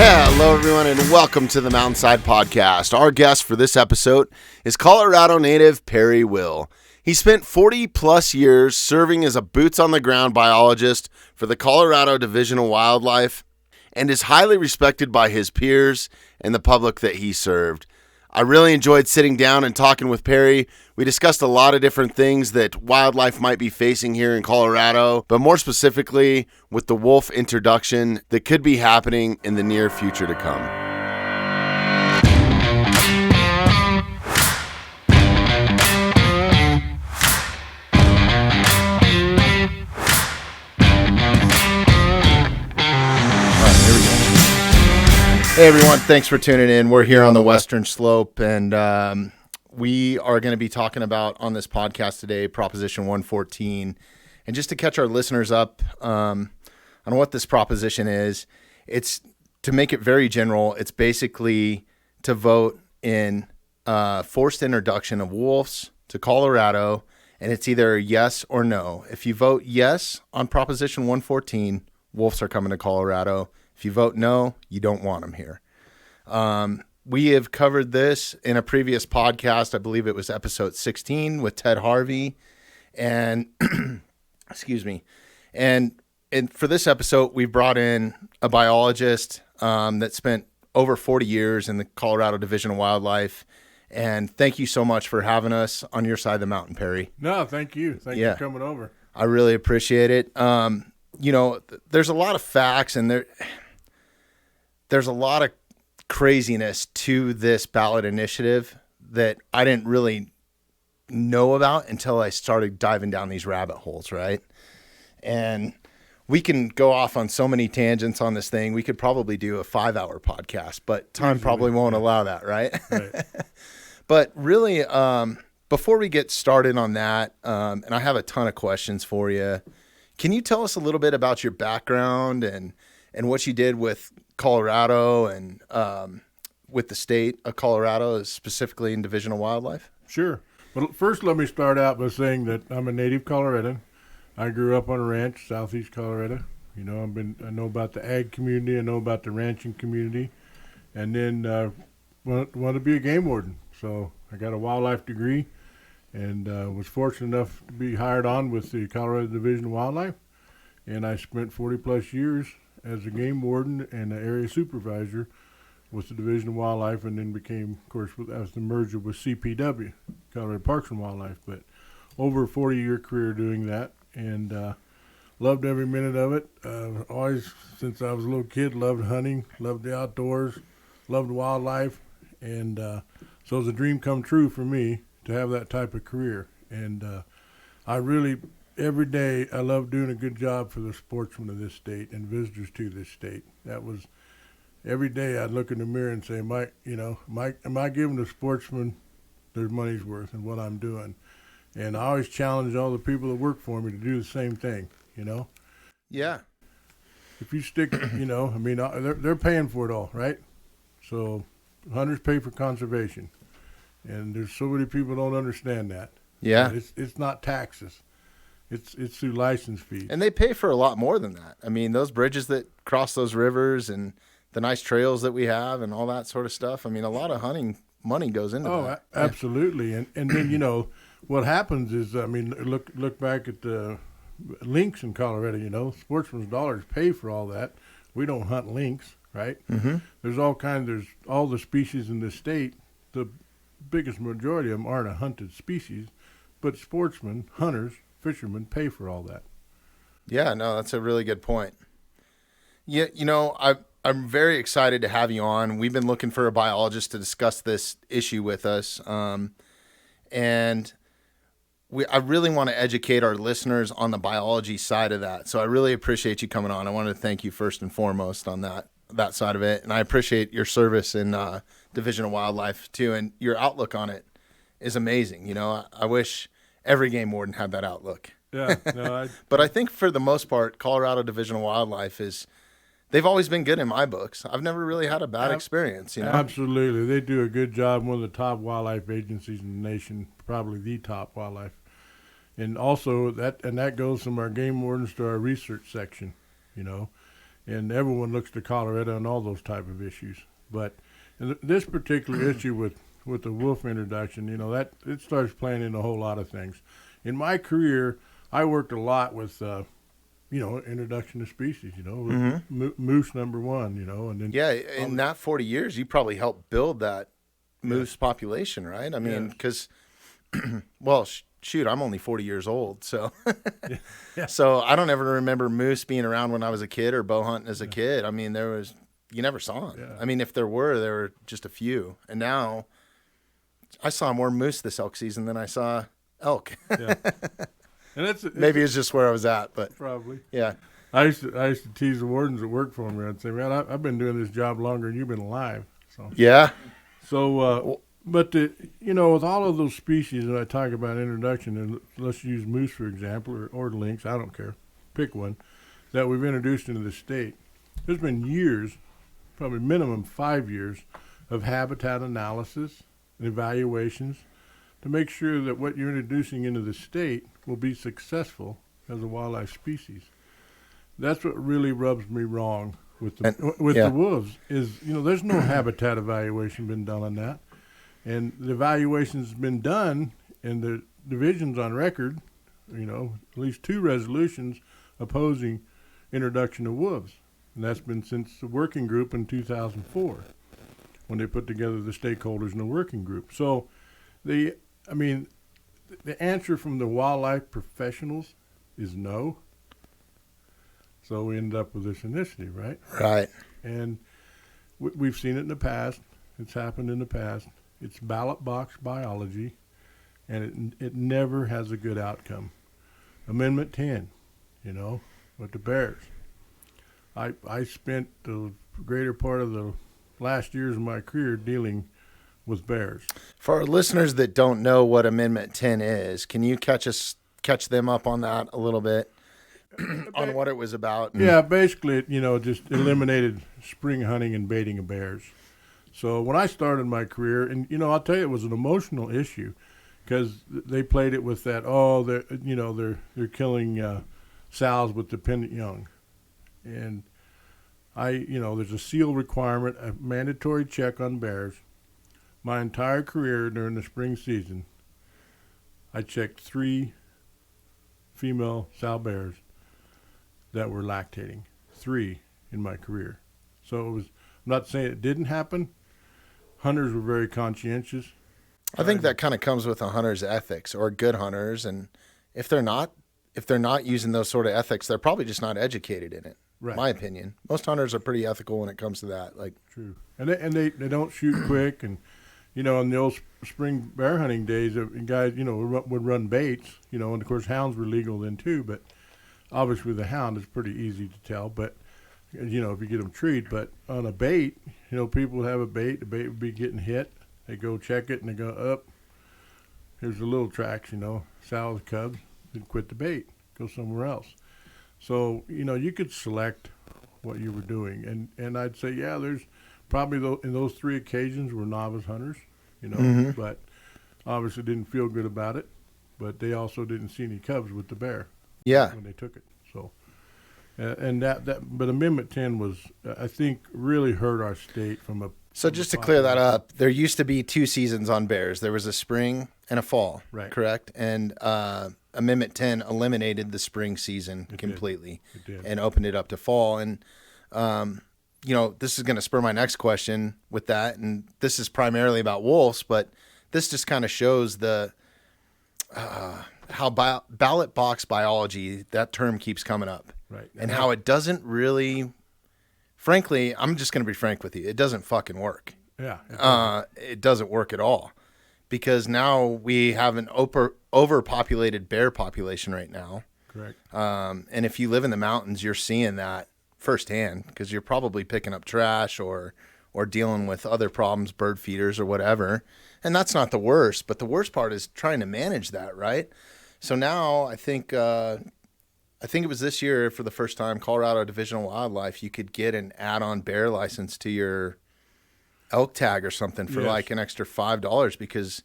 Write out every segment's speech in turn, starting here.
Hello, everyone, and welcome to the Mountainside Podcast. Our guest for this episode is Colorado native Perry Will. He spent 40-plus years serving as a boots-on-the-ground biologist for the Colorado Division of Wildlife and is highly respected by his peers and the public that he served. I really enjoyed sitting down and talking with Perry. We discussed a lot of different things that wildlife might be facing here in Colorado, but more specifically with the wolf introduction that could be happening in the near future to come. Hey everyone, thanks for tuning in. We're here on the Western Slope, and we are going to be talking about on this podcast today Proposition 114. And just to catch our listeners up on what this proposition is, it's to make it very general. It's basically to vote in forced introduction of wolves to Colorado, and it's either yes or no. If you vote yes on Proposition 114, wolves are coming to Colorado. If you vote no, you don't want them here. We have covered this in a previous podcast. I believe it was episode 16 with Ted Harvey. And, excuse me. And for this episode, we brought in a biologist that spent over 40 years in the Colorado Division of Wildlife. And thank you so much for having us on your side of the mountain, Perry. No, thank you. Thank you for coming over. I really appreciate it. There's a lot of facts, and there's a lot of craziness to this ballot initiative that I didn't really know about until I started diving down these rabbit holes, right? And we can go off on so many tangents on this thing. We could probably do a 5-hour podcast, but time probably won't allow that, right? Right. But really, before we get started on that, and I have a ton of questions for you, can you tell us a little bit about your background and what you did with Colorado and with the state of Colorado, specifically in Division of Wildlife? Sure. Well, first let me start out by saying that I'm a native Coloradan. I grew up on a ranch, southeast Colorado. You know, I know about the ag community, I know about the ranching community, and then wanted to be a game warden. So I got a wildlife degree and was fortunate enough to be hired on with the Colorado Division of Wildlife. And I spent 40-plus years as a game warden and an area supervisor with the Division of Wildlife, and then became, of course, as the merger with CPW, Colorado Parks and Wildlife. But over a 40-year career doing that, and loved every minute of it. Always, since I was a little kid, loved hunting, loved the outdoors, loved wildlife, and so it was a dream come true for me to have that type of career. And I really, every day, I love doing a good job for the sportsmen of this state and visitors to this state. That was, every day I'd look in the mirror and say, am I giving the sportsmen their money's worth in what I'm doing? And I always challenge all the people that work for me to do the same thing, you know? Yeah. If you stick, they're paying for it all, right? So hunters pay for conservation. And there's so many people don't understand that. Yeah. It's not taxes. It's through license fees. And they pay for a lot more than that. I mean, those bridges that cross those rivers and the nice trails that we have and all that sort of stuff. I mean, a lot of hunting money goes into that. Oh, absolutely. And then, what happens is, look back at the lynx in Colorado, sportsmen's dollars pay for all that. We don't hunt lynx, right? Mm-hmm. There's all the species in the state. The biggest majority of them aren't a hunted species, but sportsmen, hunters, fishermen pay for all that. Yeah, no, that's a really good point. Yeah, I'm very excited to have you on. We've been looking for a biologist to discuss this issue with us, and I really want to educate our listeners on the biology side of that. So I really appreciate you coming on. I wanted to thank you first and foremost on that side of it, and I appreciate your service in Division of Wildlife too, and your outlook on it is amazing. I wish every game warden had that outlook. Yeah, no, but I think for the most part, Colorado Division of Wildlife they've always been good in my books. I've never really had a bad experience, Absolutely. They do a good job. One of the top wildlife agencies in the nation, probably the top wildlife. And also that goes from our game wardens to our research section, and everyone looks to Colorado on all those type of issues. But in this particular issue with the wolf introduction, that it starts playing in a whole lot of things. In my career, I worked a lot with introduction of species, moose number one, and then in that 40 years, you probably helped build that moose population, right? I mean, because, well, shoot, I'm only 40 years old, so so I don't ever remember moose being around when I was a kid or bow hunting as a kid. I mean, you never saw them. I mean, if there were just a few, and now I saw more moose this elk season than I saw elk. Yeah. And maybe it's just where I was at, but probably. Yeah. I used to tease the wardens that work for me. I'd say, man, I've been doing this job longer than you've been alive. So yeah. So, but with all of those species that I talk about in introduction, and let's use moose for example, or lynx, I don't care, pick one, that we've introduced into the state. There's been years, probably minimum 5 years, of habitat analysis and evaluations to make sure that what you're introducing into the state will be successful as a wildlife species. That's what really rubs me wrong with the wolves is, there's no habitat evaluation been done on that. And the evaluation's been done, and the division's on record, at least 2 resolutions opposing introduction of wolves. And that's been since the working group in 2004 when they put together the stakeholders in the working group. So the answer from the wildlife professionals is no. So we end up with this initiative, right? Right. And we've seen it in the past. It's happened in the past. It's ballot box biology, and it never has a good outcome. Amendment 10, with the bears. I spent the greater part of the last years of my career dealing with bears. For our listeners that don't know what Amendment 10 is, can you catch them up on that a little bit? On what it was about? Yeah, basically, it just eliminated spring hunting and baiting of bears. So when I started my career, and I'll tell you, it was an emotional issue because they played it with that. Oh, they're killing sows with dependent young, and there's a seal requirement, a mandatory check on bears. My entire career during the spring season, I checked 3 female sow bears that were lactating. 3 in my career. So I'm not saying it didn't happen. Hunters were very conscientious. I think that kind of comes with a hunter's ethics, or good hunters, and if they're not using those sort of ethics, they're probably just not educated in it. Right. My opinion. Most hunters are pretty ethical when it comes to that. True. And they don't shoot quick, and in the old spring bear hunting days, guys would run baits, and of course hounds were legal then too, but obviously the hound is pretty easy to tell, but if you get them treed. But on a bait, people would have a bait, the bait would be getting hit, they go check it and they go up, here's the little tracks, sow with cubs, they'd quit the bait, go somewhere else. So you could select what you were doing, and I'd say there's probably in those 3 occasions were novice hunters, but obviously didn't feel good about it, but they also didn't see any cubs with the bear. Yeah. When they took it. So, but Amendment 10 was, I think, really hurt our state from a. So just to clear that up, there used to be 2 seasons on bears. There was a spring and a fall, right? Correct. And Amendment 10 eliminated the spring season completely. It did. And opened it up to fall. And this is going to spur my next question with that, and this is primarily about wolves, but this just kind of shows the. How ballot box biology, that term keeps coming up. Right. And how it doesn't really, frankly, I'm just going to be frank with you. It doesn't fucking work. Yeah. It doesn't work at all. Because now we have an overpopulated bear population right now. Correct. And if you live in the mountains, you're seeing that firsthand because you're probably picking up trash or dealing with other problems, bird feeders or whatever. And that's not the worst, but the worst part is trying to manage that, right? So now I think it was this year for the first time, Colorado Division of Wildlife, you could get an add-on bear license to your elk tag or something for like an extra $5 because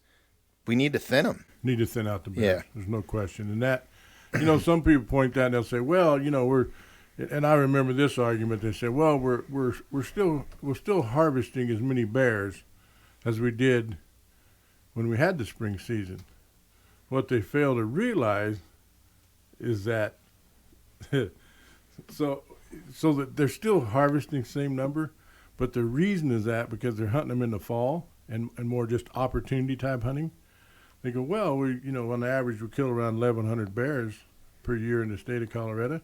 we need to thin them. Need to thin out the bears. Yeah. There's no question. And that, some people point that and they'll say, well, we're And I remember this argument. They said, "Well, we're still harvesting as many bears as we did when we had the spring season." What they fail to realize is that so that they're still harvesting the same number, but the reason is that because they're hunting them in the fall and more just opportunity type hunting. They go, well, on average we kill around 1,100 bears per year in the state of Colorado,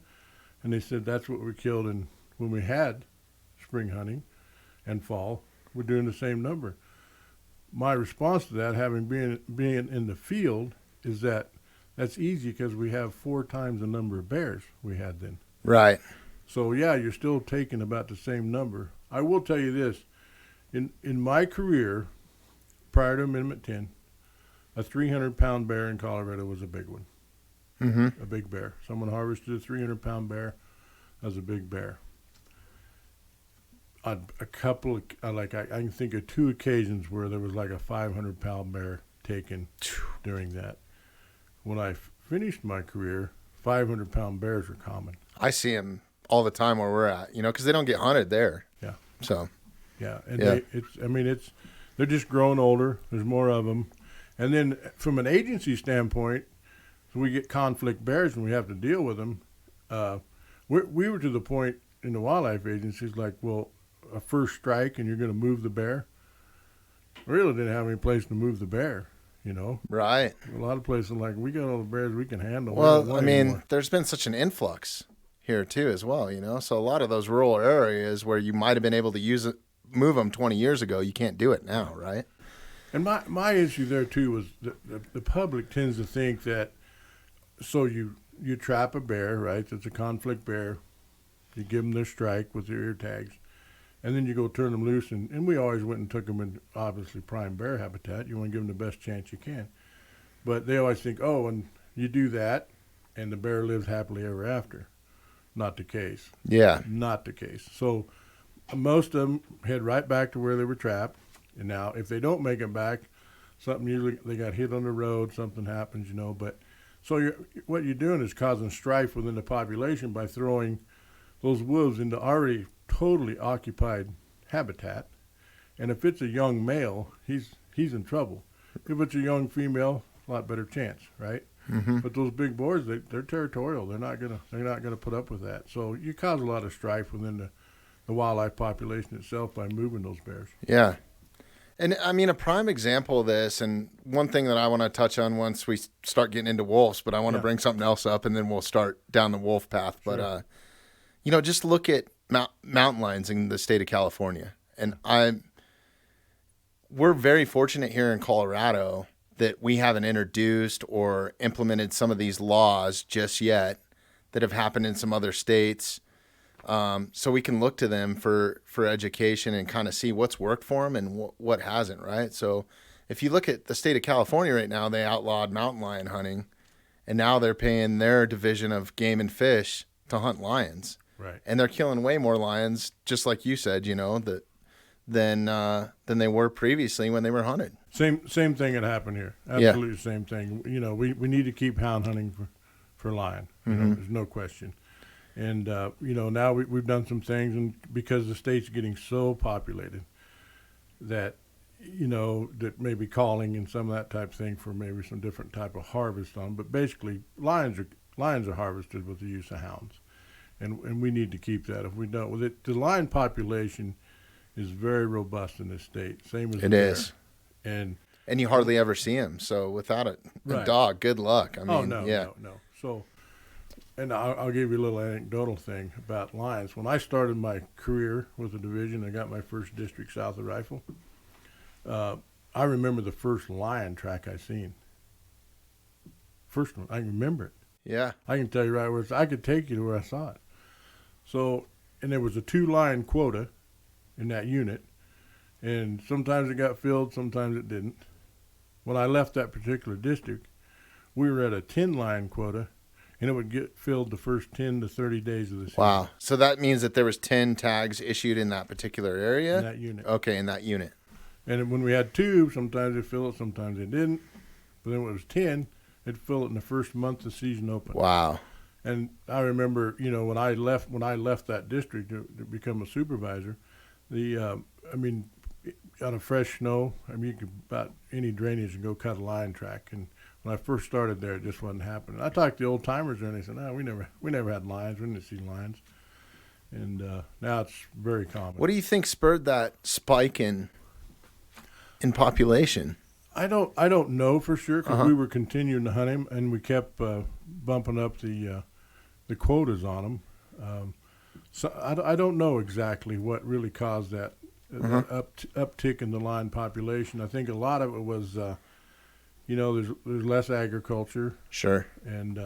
and they said that's what we killed when we had spring hunting and fall. We're doing the same number. My response to that, having been in the field, is that that's easy because we have 4 times the number of bears we had then. Right. So yeah, you're still taking about the same number. I will tell you this: in my career, prior to Amendment 10, a 300-pound bear in Colorado was a big one. Mm-hmm. A big bear. Someone harvested a 300-pound bear. That was a big bear. I can think of 2 occasions where there was like a 500-pound bear taken during that. When I finished my career, 500-pound bears were common. I see them all the time where we're at, because they don't get hunted there. Yeah. So. Yeah, and they're just growing older. There's more of them. And then from an agency standpoint, we get conflict bears and we have to deal with them. We were to the point in the wildlife agencies like, well, a first strike and you're going to move the bear. We really didn't have any place to move the bear, Right. A lot of places like, we got all the bears we can handle. Well, there's been such an influx here too as well, So a lot of those rural areas where you might have been able to move them 20 years ago, you can't do it now, right? And my issue there too was the public tends to think that, so you trap a bear, right? That's a conflict bear. You give them their strike with their ear tags, and then you go turn them loose. And we always went and took them in, obviously, prime bear habitat. You want to give them the best chance you can. But they always think, oh, and you do that, and the bear lives happily ever after. Not the case. Yeah. Not the case. So most of them head right back to where they were trapped. And now, if they don't make it back, usually they got hit on the road, something happens, But so what you're doing is causing strife within the population by throwing those wolves into already totally occupied habitat. And if it's a young male, he's in trouble. If it's a young female, a lot better chance, right? Mm-hmm. But those big boars, they're territorial. They're not gonna put up with that. So you cause a lot of strife within the wildlife population itself by moving those bears. Yeah. And a prime example of this, and one thing that I want to touch on once we start getting into wolves, but I want to bring something else up, and then we'll start down the wolf path. But, Sure. Just look at mountain lions in the state of California. And we're very fortunate here in Colorado that we haven't introduced or implemented some of these laws just yet that have happened in some other states. So we can look to them for education and kind of see what's worked for them and what hasn't, right? So if you look at the state of California right now, they outlawed mountain lion hunting, and now they're paying their division of game and fish to hunt lions. Right. And they're killing way more lions, just like you said, than they were previously when they were hunted. Same thing had happened here. Absolutely same thing. We need to keep hound hunting for lion. There's no question. And, now we've done some things, and because the state's getting so populated that, that maybe calling and some of that type of thing for maybe some different type of harvest on. But basically, lions are harvested with the use of hounds. And we need to keep that. If we don't, with it, the lion population is very robust in this state. Same as it is. And you hardly ever see them. So without a dog, good luck. No. So, and I'll give you a little anecdotal thing about lions. When I started my career with the division, I got my first district south of Rifle. I remember the first lion track I seen. First one, I can remember it. Yeah. I can tell you right where I could take you to where I saw it. So, and there was a 2 lion quota in that unit, and sometimes it got filled, sometimes it didn't. When I left that particular district, we were at a 10 lion quota, and it would get filled the first 10 to 30 days of the season. Wow. So that means that there was 10 tags issued in that particular area? In that unit. Okay, in that unit. And when we had 2, sometimes they'd fill it, sometimes they didn't. But then when it was 10, it'd fill it in the first month the season opened. Wow. And I remember, when I left that district to become a supervisor, I mean, out of fresh snow, I mean, you could about any drainage and go cut a line track. And when I first started there, it just wasn't happening. I talked to the old timers there, and they said, "No, we never had lines. We didn't see lines." And now it's very common. What do you think spurred that spike in population? I don't know for sure because we were continuing to hunt him, and we kept bumping up the quotas on them. So I don't know exactly what really caused that uptick in the line population. I think a lot of it was, there's less agriculture. Sure. And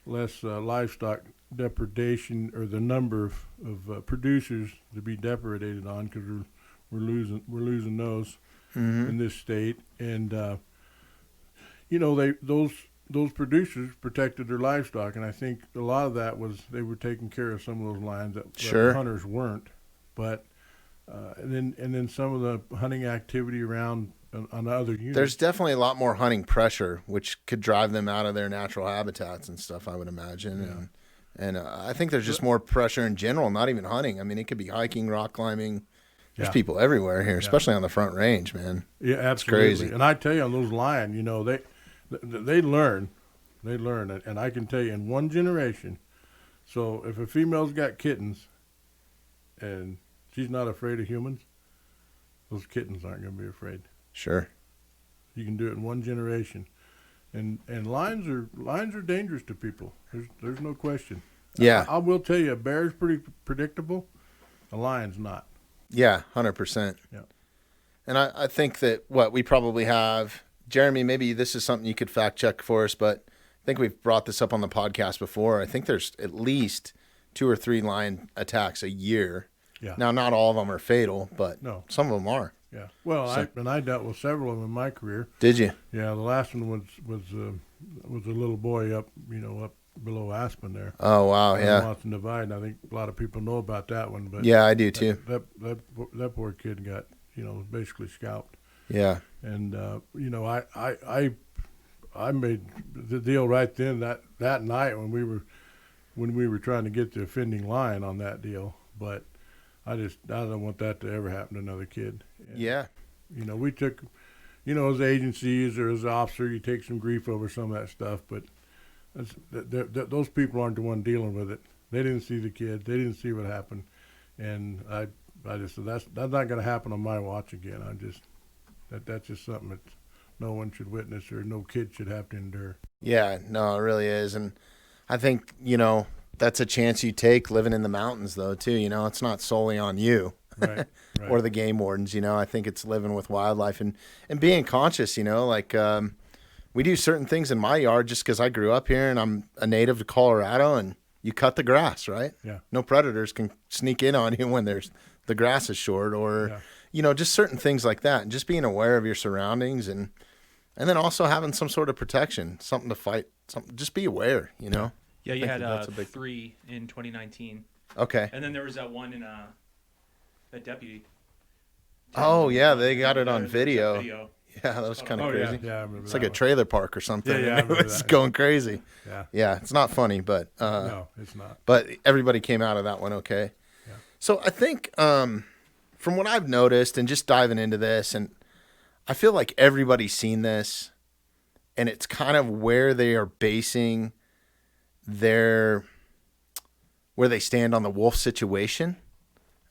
less livestock depredation, or the number of producers to be depredated on, because we're losing those in this state. And those producers protected their livestock, and I think a lot of that was they were taking care of some of those lines that the hunters weren't. But and then some of the hunting activity around on other units. There's definitely a lot more hunting pressure, which could drive them out of their natural habitats and stuff, I would imagine. Yeah. And I think there's just more pressure in general, not even hunting. I mean, it could be hiking, rock climbing. There's people everywhere here, especially on the Front Range, man. Yeah, absolutely. It's crazy. And I tell you, on those lion, they learn, and I can tell you in one generation. So if a female's got kittens, and she's not afraid of humans, those kittens aren't going to be afraid. Sure. You can do it in one generation, and lions are dangerous to people. There's no question. Yeah. I will tell you, a bear's pretty predictable. A lion's not. Yeah, 100%. Yeah. And I think that we probably have, Jeremy, maybe this is something you could fact check for us, but I think we've brought this up on the podcast before. I think there's at least 2 or 3 lion attacks a year. Yeah. Now, not all of them are fatal, but some of them are. Yeah. Well, I dealt with several of them in my career. Did you? Yeah. The last one was a little boy up below Aspen there. Oh wow, yeah. Watson Divide. And I think a lot of people know about that one, but yeah, I do too. That poor kid got basically scalped. Yeah. And I made the deal right then that night when we were trying to get the offending lion on that deal, but I don't want that to ever happen to another kid. And, yeah. We took, as agencies or as an officer, you take some grief over some of that stuff, but those people aren't the one dealing with it. They didn't see the kid. They didn't see what happened, and I just said that's not going to happen on my watch again. That's just something that no one should witness or no kid should have to endure. Yeah, no, it really is, and I think that's a chance you take living in the mountains, though, too. It's not solely on you. Right. Or the game wardens. I think it's living with wildlife and being conscious. We do certain things in my yard just because I grew up here and I'm a native to Colorado, and you cut the grass, right? Yeah. No predators can sneak in on you when the grass is short, or just certain things like that, and just being aware of your surroundings, and then also having some sort of protection, something to fight, just be aware. Yeah, you had 3 in 2019. Okay. And then there was that one in that deputy. Oh yeah, they got it on video. Yeah, that was kind of crazy. Yeah, I remember it's that like a one. trailer park or something. Yeah, I it remember was that. going crazy. Yeah, it's not funny, but no, it's not. But everybody came out of that one okay. Yeah. So I think from what I've noticed and just diving into this, and I feel like everybody's seen this, and it's kind of where they are basing where they stand on the wolf situation,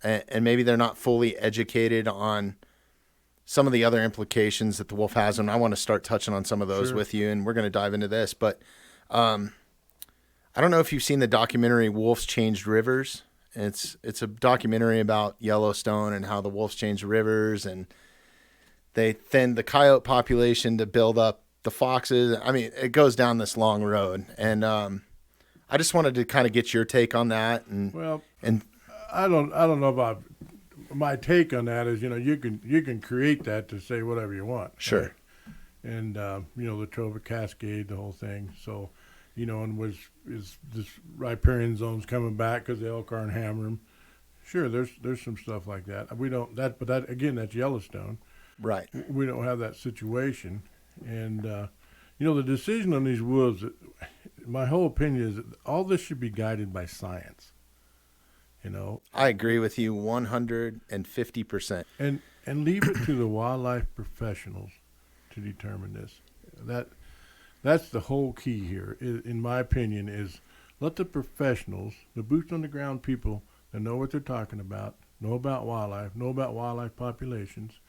and maybe they're not fully educated on some of the other implications that the wolf has, and I want to start touching on some of those with you, and we're going to dive into this. But I don't know if you've seen the documentary Wolves Changed Rivers. It's a documentary about Yellowstone and how the wolves changed rivers, and they thinned the coyote population to build up the foxes. I mean, it goes down this long road, and I just wanted to kind of get your take on that. And I don't know about my take on that. Is you can create that to say whatever you want. Sure. Right? And the trophic cascade, the whole thing. So, and is this riparian zones coming back because the elk aren't hammering them? Sure, there's some stuff like that. But that again, that's Yellowstone. Right. We don't have that situation, and the decision on these wolves my whole opinion is that all this should be guided by science. I agree with you 150%. And leave it to the wildlife professionals to determine this. That's the whole key here, in my opinion, is let the professionals, the boots on the ground people that know what they're talking about, know about wildlife populations,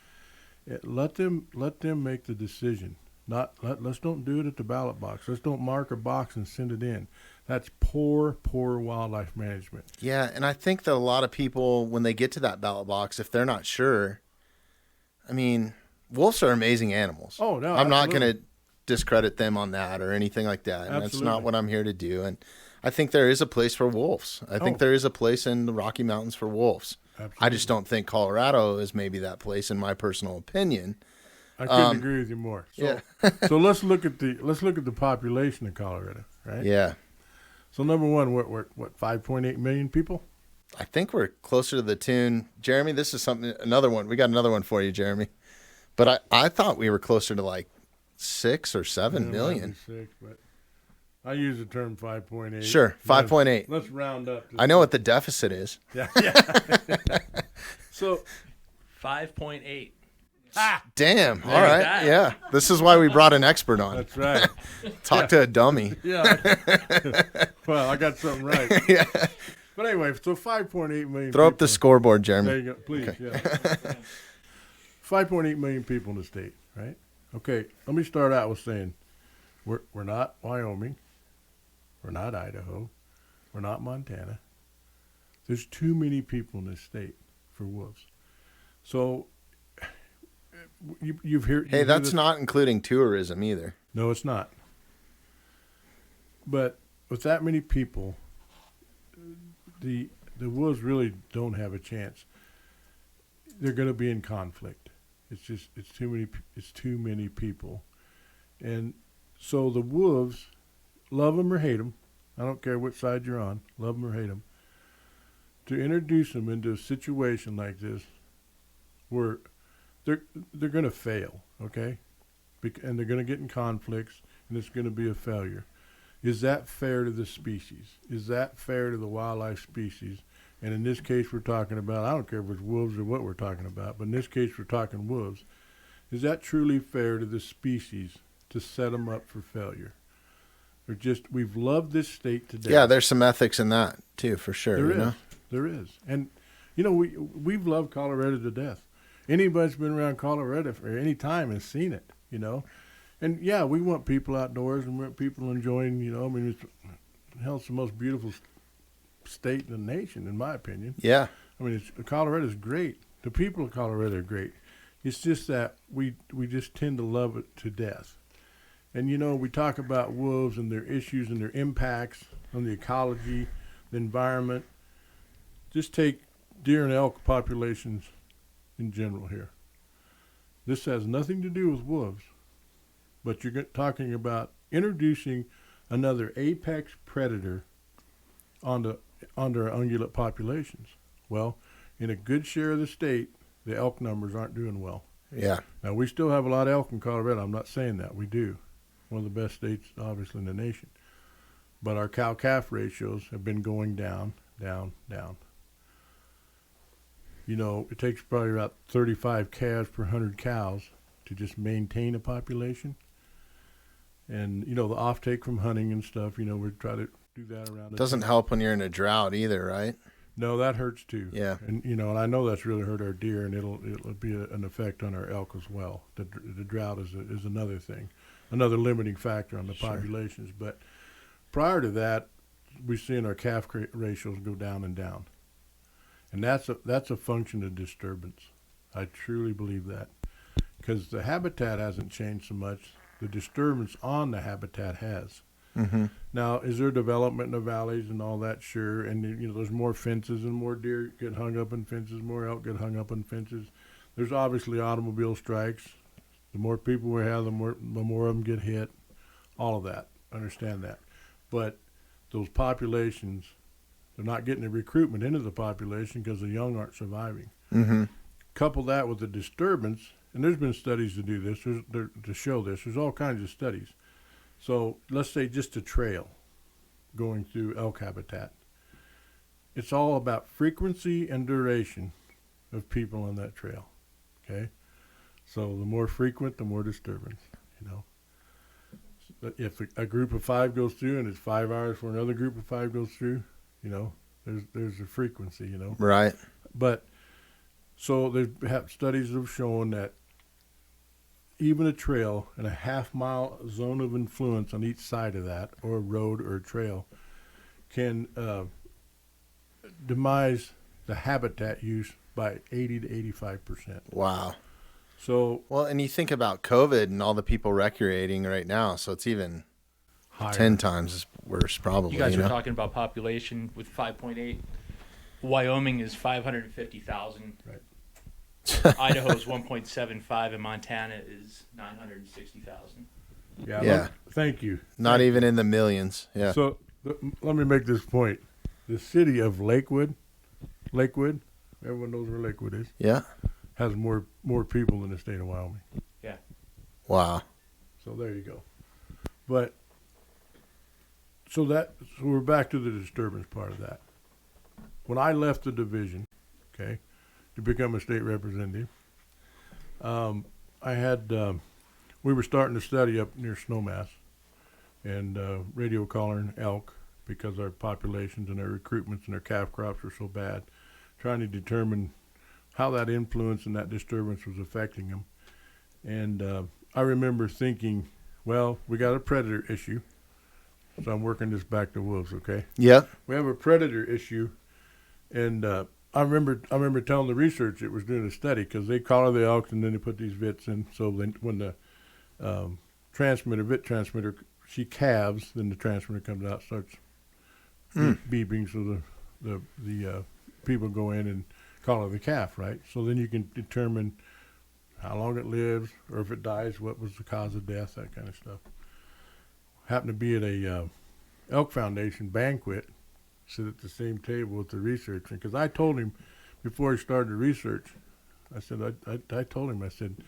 let them make the decision. Let's don't do it at the ballot box. Let's don't mark a box and send it in. That's poor wildlife management. Yeah, and I think that a lot of people, when they get to that ballot box, if they're not sure, I mean, wolves are amazing animals. Oh, no, I'm not absolutely. going to discredit them on that or anything like that. And that's not Absolutely. what I'm here to do. And I think there is a place for wolves. I think there is a place in the Rocky Mountains for wolves. Absolutely. I just don't think Colorado is maybe that place, in my personal opinion. I couldn't agree with you more. So, Yeah. so let's look at the population of Colorado, right? Yeah. So number one, what 5.8 million people? I think we're closer to the tune. Jeremy, this is another one. We got another one for you, Jeremy. But I thought we were closer to like 6 or 7 Yeah, million. might be 6, but I use the term 5.8. Sure, 5.8. Let's round up. I know what the deficit is. Yeah. So 5.8. Damn. All Look at right. that. Yeah. This is why we brought an expert on. that's right. Talk to a dummy. Yeah. Well, I got something right. Yeah. But anyway, so 5.8 million. Throw up the people. scoreboard, There Jeremy. you go, please. Yeah. 5.8 million people in the state, right? Okay. Let me start out with saying, we're not Wyoming, we're not Idaho, we're not Montana. There's too many people in this state for wolves. So you've heard. Hey, that's not including tourism either. No, it's not. But with that many people, the wolves really don't have a chance. They're going to be in conflict. It's too many people, and so the wolves, love them or hate them, I don't care which side you're on, love them or hate them. To introduce them into a situation like this, where they're going to fail, okay, and they're going to get in conflicts, and it's going to be a failure. Is that fair to the species? Is that fair to the wildlife species? And in this case, we're talking about, I don't care if it's wolves or what we're talking about, but in this case, we're talking wolves. Is that truly fair to the species to set them up for failure? We've loved this state to death. Yeah, there's some ethics in that too, for sure. There is. And, we've loved Colorado to death. Anybody that's been around Colorado for any time has seen it, And, yeah, we want people outdoors and we want people enjoying, it's the most beautiful state in the nation, in my opinion. Yeah. Colorado's great. The people of Colorado are great. It's just that we just tend to love it to death. And, we talk about wolves and their issues and their impacts on the ecology, the environment. Just take deer and elk populations in general here. This has nothing to do with wolves, but you're talking about introducing another apex predator onto our ungulate populations. Well, in a good share of the state, the elk numbers aren't doing well. Yeah. Now, we still have a lot of elk in Colorado. I'm not saying that. We do. One of the best states, obviously, in the nation. But our cow-calf ratios have been going down, down, down. It takes probably about 35 calves per 100 cows to just maintain a population. And, the offtake from hunting and stuff, we try to do that around. Doesn't help when you're in a drought either, right? No, that hurts too. Yeah. And, and I know that's really hurt our deer, and it'll be an effect on our elk as well. The drought is another thing, another limiting factor on the populations. But prior to that, we're seeing our calf ratios go down and down. And that's a function of disturbance. I truly believe that. Because the habitat hasn't changed so much. The disturbance on the habitat has. Mm-hmm. Now, is there development in the valleys and all that? Sure. And, there's more fences and more deer get hung up in fences, more elk get hung up in fences. There's obviously automobile strikes. The more people we have, the more of them get hit. All of that. Understand that. But those populations, they're not getting the recruitment into the population because the young aren't surviving. Mm-hmm. Couple that with the disturbance, and there's been studies to do this, to show this. There's all kinds of studies. So let's say just a trail. going through elk habitat. It's all about frequency and duration of people on that trail. Okay, so the more frequent, the more disturbance. You know, if a group of 5 goes through and it's 5 hours for another group of 5 goes through, you know, there's a frequency. You know, Right. but so there's studies have shown that even a trail and a half-mile zone of influence on each side of that, or a road or a trail, can demise the habitat use by 80 to 85%. Wow. So Well, and you think about COVID and all the people recreating right now, so it's even higher. 10 times worse, probably. You guys know? are talking about population with 5.8. Wyoming is 550,000. Right. Idaho is 1.75, and Montana is 960,000. Yeah. Thank you. Not even in the millions. Yeah. So let me make this point. The city of Lakewood, everyone knows where Lakewood is, Yeah. has more people than the state of Wyoming. Yeah. Wow. So there you go. But so we're back to the disturbance part of that. When I left the division, okay, to become a state representative, we were starting to study up near Snowmass and radio collaring elk because our populations and our recruitments and our calf crops were so bad, trying to determine how that influence and that disturbance was affecting them. And I remember thinking, well, we got a predator issue. So I'm working this back to wolves, okay? Yeah. We have a predator issue, and I remember telling the research it was doing a study because they collar the elk and then they put these vits in. So then when the vit transmitter, she calves, then the transmitter comes out, starts beeping. So the people go in and collar the calf, right? So then you can determine how long it lives, or if it dies, what was the cause of death, that kind of stuff. Happened to be at a Elk Foundation banquet, sit at the same table with the researcher, because I told him before he started the research, I said, I told him, I said,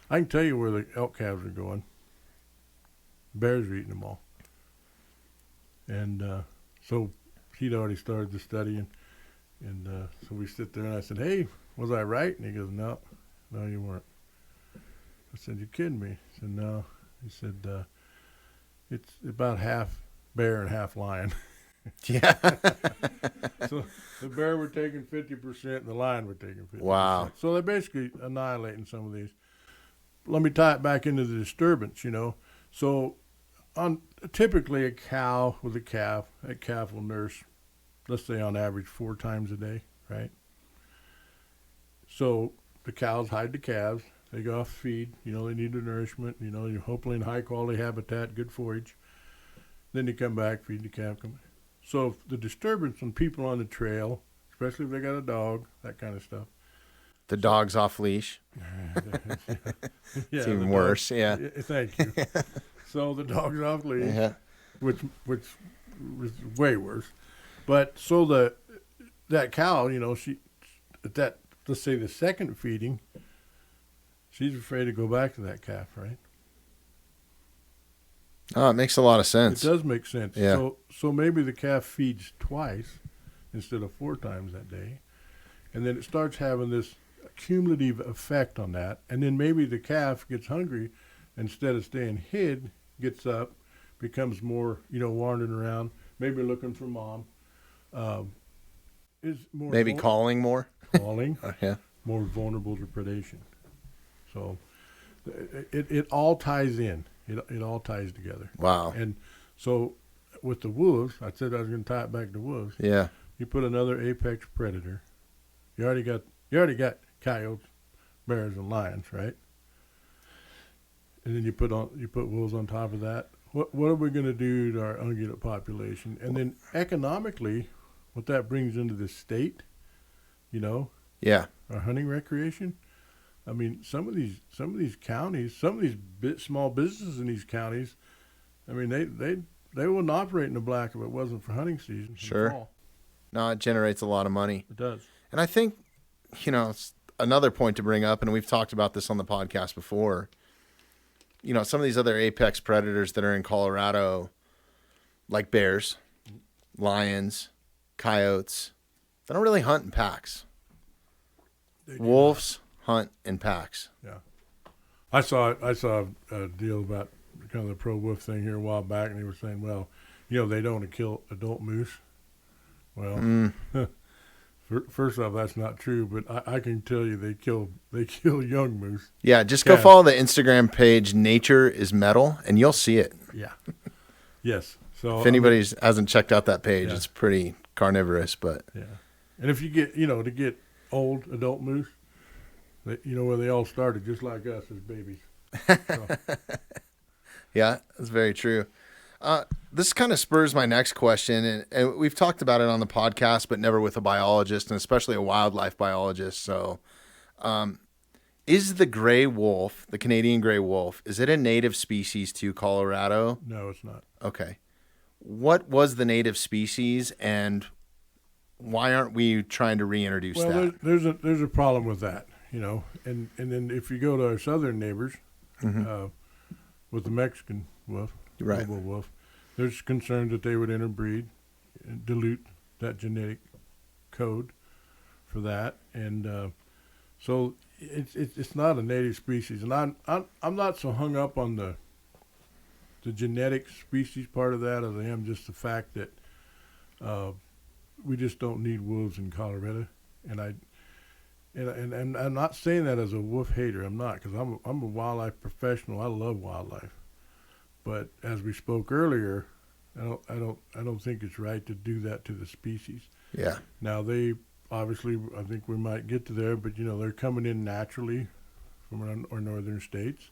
I can tell you where the elk calves are going. Bears are eating them all. And so he'd already started the study, and so we sit there, and I said, hey, was I right? And he goes, no, you weren't. I said, you kidding me? He said, no. He said, it's about half bear and half lion. Yeah. So the bear were taking 50% and the lion were taking 50%. Wow. So they're basically annihilating some of these. Let me tie it back into the disturbance, you know. So typically a cow with a calf, that calf will nurse, let's say on average 4 times a day, right? So the cows hide the calves. They go off feed. You know, they need the nourishment. You know, you're hopefully in high-quality habitat, good forage. Then you come back, feed the calf. So if the disturbance on people on the trail, especially if they got a dog, that kind of stuff. The dog's off leash. It's even worse. Yeah. Thank you. So the dog's off leash, which was way worse. But so that cow, you know, let's say the second feeding, she's afraid to go back to that calf, right? Oh, it makes a lot of sense. It does make sense. Yeah. So maybe the calf feeds twice instead of 4 times that day. And then it starts having this cumulative effect on that. And then maybe the calf gets hungry, instead of staying hid, gets up, becomes more, you know, wandering around, maybe looking for mom. Is more Maybe calling more. Calling. Yeah. More vulnerable to predation. So it all ties in. It all ties together. Wow. And so with the wolves, I said I was going to tie it back to wolves. Yeah. You put another apex predator. You already got coyotes, bears, and lions, right? And then you put wolves on top of that. What are we going to do to our ungulate population? And then economically, what that brings into the state, you know, Yeah. our hunting recreation. I mean, some of these counties, some of these small businesses in these counties, I mean, they wouldn't operate in the black if it wasn't for hunting season. Sure. Fall. No, it generates a lot of money. It does. And I think, you know, it's another point to bring up, and we've talked about this on the podcast before. You know, some of these other apex predators that are in Colorado, like bears, lions, coyotes. They don't really hunt in packs. They do Wolves hunt in packs. not. Yeah. I saw a deal about kind of the pro wolf thing here a while back, and they were saying, well, they don't kill adult moose. Well, first off, that's not true, but I can tell you they kill young moose. Yeah, just go Yeah. follow the Instagram page Nature is Metal, and you'll see it. Yeah. Yes. So If anybody hasn't checked out that page, Yeah. it's pretty carnivorous, but yeah. And if you get to get old adult moose, where they all started just like us as babies. So, yeah, that's very true. This kind of spurs my next question, and we've talked about it on the podcast, but never with a biologist, and especially a wildlife biologist. So, is the gray wolf, the Canadian gray wolf, is it a native species to Colorado? no, it's not. Okay. What was the native species, and why aren't we trying to reintroduce Well, that? there's a problem with that, and then if you go to our southern neighbors, with the Mexican wolf, Right. noble wolf, there's concern that they would interbreed and dilute that genetic code for that, and so it's not a native species, and I'm not so hung up on the genetic species part of that as I am just the fact that we just don't need wolves in Colorado, and I'm not saying that as a wolf hater. I'm not, because I'm a wildlife professional. I love wildlife, but as we spoke earlier, I don't think it's right to do that to the species. Yeah. Now they obviously, I think we might get to there, but they're coming in naturally from our northern states.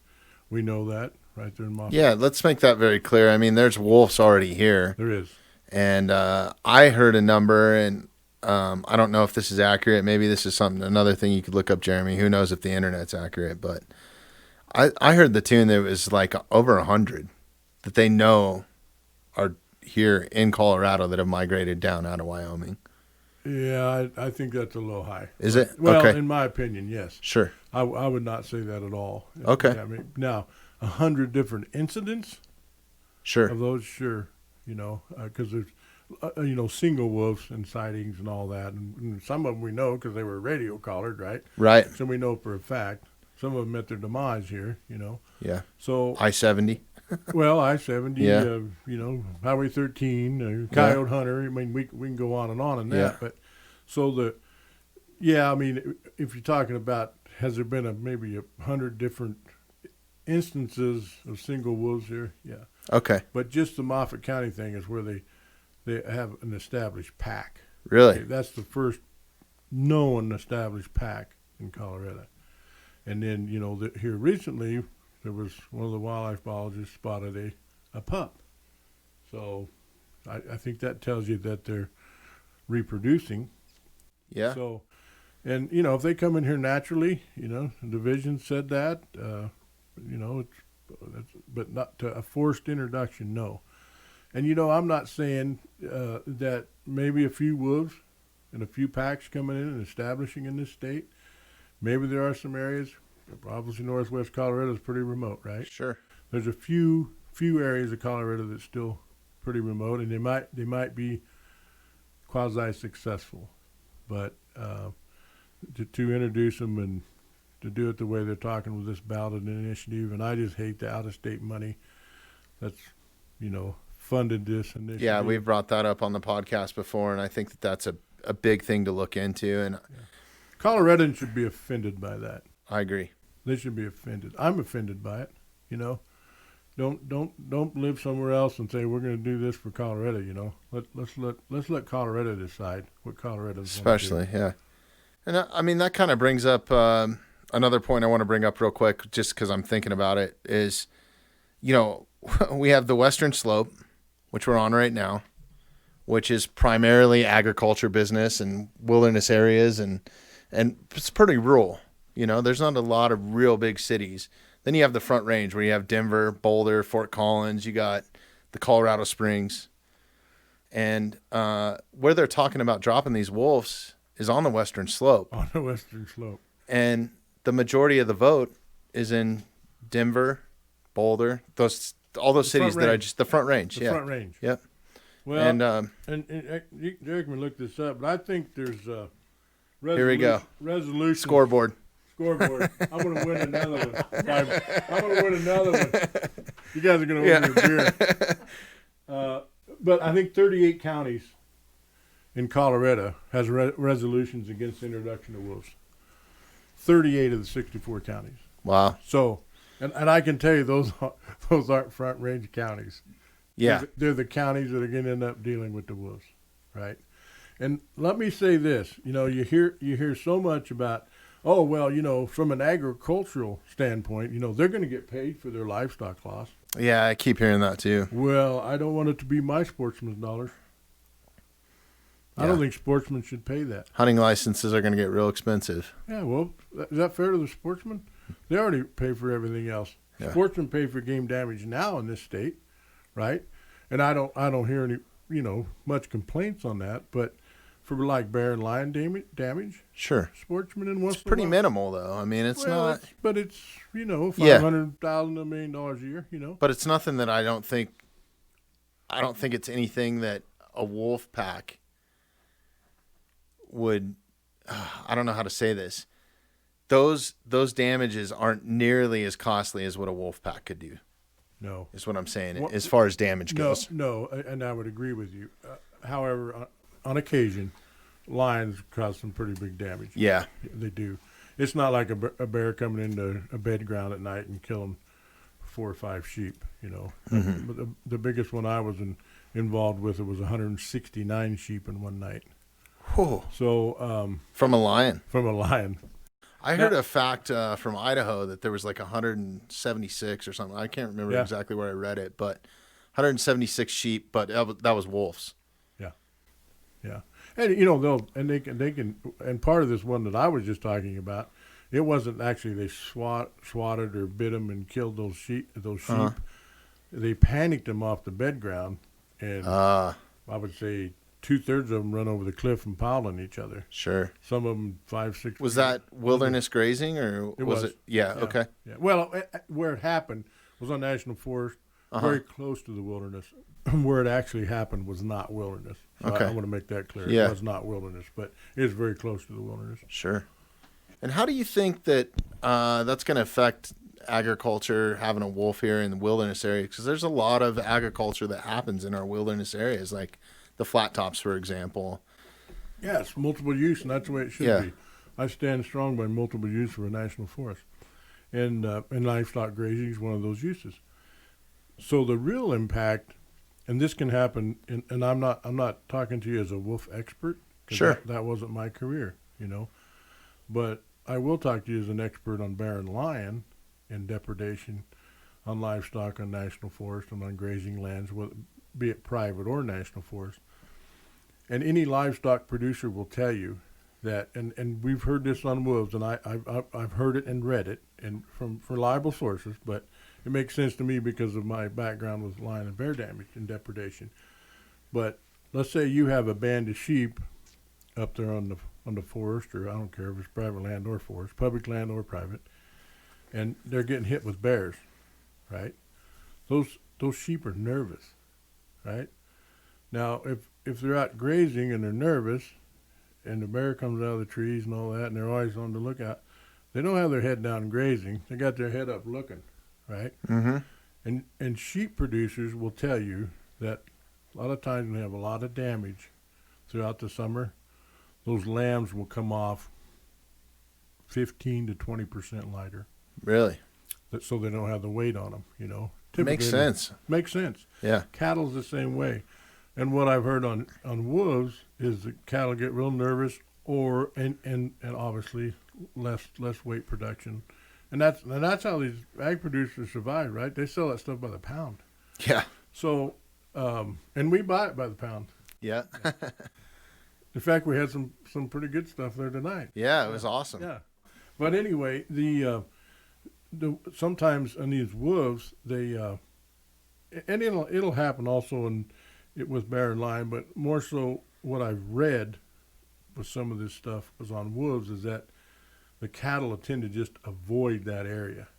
We know that right there in Moss. Yeah, let's make that very clear. I mean, there's wolves already here. There is. And I heard a number, and I don't know if this is accurate. Maybe this is another thing you could look up, Jeremy. Who knows if the internet's accurate? But I heard the tune that it was like over 100 that they know are here in Colorado that have migrated down out of Wyoming. Yeah, I think that's a little high. Is it? Well, Okay. in my opinion, yes. Sure. I would not say that at all. Okay. I mean, now, 100 different incidents Sure. of those, sure, because there's, single wolves and sightings and all that. And some of them we know because they were radio collared, right? Right. Some we know for a fact. Some of them met their demise here, Yeah. So, I-70. well, I-70, Yeah. Highway 13, Coyote Hunter. I mean, we can go on in that. Yeah. But so I mean, if you're talking about, has there been maybe 100 different instances of single wolves here? Yeah. Okay. But just the Moffat County thing is where they have an established pack. Really? That's the first known established pack in Colorado. And then, here recently, there was one of the wildlife biologists spotted a pup. So I think that tells you that they're reproducing. Yeah. So, and, if they come in here naturally, the division said that, but not to a forced introduction, no. And, I'm not saying that maybe a few wolves and a few packs coming in and establishing in this state, maybe there are some areas. Obviously, northwest Colorado is pretty remote, right? Sure. There's a few areas of Colorado that's still pretty remote, and they might be quasi-successful, but to introduce them and to do it the way they're talking with this Ballot initiative, and I just hate the out-of-state money that's funded this initiative. Yeah, we've brought that up on the podcast before, and I think that's a big thing to look into, and Coloradans should be offended by that. I agree. They should be offended. I'm offended by it. Don't live somewhere else and say we're going to do this for Colorado. Let's let Colorado decide what Colorado's Especially, yeah. And I mean that kind of brings up another point I want to bring up real quick, just because I'm thinking about it. Is we have the Western Slope, which we're on right now, which is primarily agriculture business and wilderness areas, and it's pretty rural. There's not a lot of real big cities. Then you have the Front Range where you have Denver, Boulder, Fort Collins. You got the Colorado Springs. And where they're talking about dropping these wolves is on the Western Slope. On the Western Slope. And the majority of the vote is in Denver, Boulder, all those cities that the Front Range. The Front Range. Yep. Well, And Derek can look this up, but I think there's here we go. Resolution Scoreboard. scoreboard. I'm going to win another one. I'm going to win another one. You guys are going to win your beer. But I think 38 counties in Colorado has resolutions against the introduction of wolves. 38 of the 64 counties. Wow. So, and I can tell you those aren't front range counties. Yeah. They're the counties that are going to end up dealing with the wolves, right? And let me say this, you hear so much about, oh, well, from an agricultural standpoint, they're going to get paid for their livestock loss. Yeah, I keep hearing that too. Well, I don't want it to be my sportsman's dollars. I don't think sportsmen should pay that. Hunting licenses are going to get real expensive. Yeah, well, is that fair to the sportsman? They already pay for everything else. Yeah. Sportsmen pay for game damage now in this state, right? And I don't hear any, much complaints on that. But for like bear and lion damage, Sure. sportsmen in once It's pretty minimal, though. I mean, it's not. But it's $500,000 $1 million a year. But it's nothing that I don't think it's anything that a wolf pack would. I don't know how to say this. Those damages aren't nearly as costly as what a wolf pack could do. No, is what I'm saying as far as damage goes. No, and I would agree with you. However, on occasion, lions cause some pretty big damage. Yeah, they do. It's not like a bear coming into a bed ground at night and killing 4 or 5 sheep. Mm-hmm. But the biggest one I was involved with, it was 169 sheep in one night. Whew. So from a lion. From a lion. I heard a fact from Idaho that there was like 176 or something. I can't remember exactly where I read it, but 176 sheep, but that was wolves. Yeah, and they can, and part of this one that I was just talking about, it wasn't actually they swatted or bit them and killed those sheep. Uh-huh. They panicked them off the bed ground, and I would say 2/3 of them run over the cliff and piled on each other. Sure. Some of them 5-6. Was that wilderness grazing or was it? Yeah. Okay. Yeah. Well, where it happened was on national forest, very close to the wilderness. Where it actually happened was not wilderness. So okay. I want to make that clear. Yeah. It was not wilderness, but it is very close to the wilderness. Sure. And how do you think that that's going to affect agriculture, having a wolf here in the wilderness area? Because there's a lot of agriculture that happens in our wilderness areas, like the flat tops, for example. Yes, multiple use, and that's the way it should be. I stand strong by multiple use for a national forest. And livestock grazing is one of those uses. So the real impact, and this can happen, and I'm not talking to you as a wolf expert, because sure. that wasn't my career, but I will talk to you as an expert on bear and lion and depredation on livestock on national forest and on grazing lands, be it private or national forest. And any livestock producer will tell you that, and we've heard this on wolves, and I've heard it and read it, and from reliable sources, but it makes sense to me because of my background with lion and bear damage and depredation. But let's say you have a band of sheep up there on the forest, or I don't care if it's private land or forest, public land or private, and they're getting hit with bears, right? Those sheep are nervous, right? Now, if they're out grazing and they're nervous, and the bear comes out of the trees and all that, and they're always on the lookout, they don't have their head down grazing. They got their head up looking, right? Mm-hmm. And sheep producers will tell you that a lot of times when they have a lot of damage throughout the summer, those lambs will come off 15 to 20% lighter. Really? So they don't have the weight on them, Makes sense. Makes sense. Yeah. Cattle's the same way. And what I've heard on wolves is that cattle get real nervous, and obviously less weight production, and that's how these ag producers survive, right? They sell that stuff by the pound. Yeah. So, and we buy it by the pound. Yeah. In fact, we had some pretty good stuff there tonight. Yeah, it was awesome. Yeah, but anyway, the sometimes on these wolves, they and it'll happen also with bear and lion, but more so what I've read with some of this stuff was on wolves is that the cattle tend to just avoid that area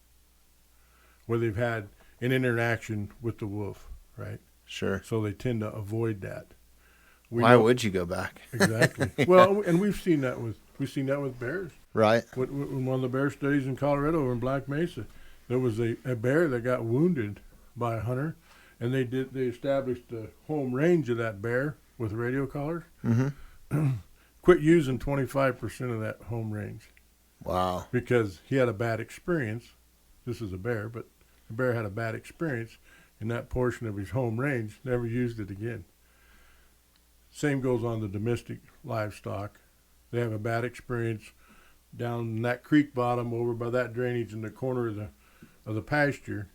where they've had an interaction with the wolf, right? Sure. So they tend to avoid that. Why would you go back? Exactly. Well, and we've seen that with bears. Right. When one of the bear studies in Colorado over in Black Mesa, there was a bear that got wounded by a hunter, and they established the home range of that bear with radio collars. Mm-hmm. Quit using 25% of that home range. Wow. Because he had a bad experience. This is a bear, but the bear had a bad experience in that portion of his home range, never used it again. Same goes on the domestic livestock. They have a bad experience down in that creek bottom over by that drainage in the corner of the pasture.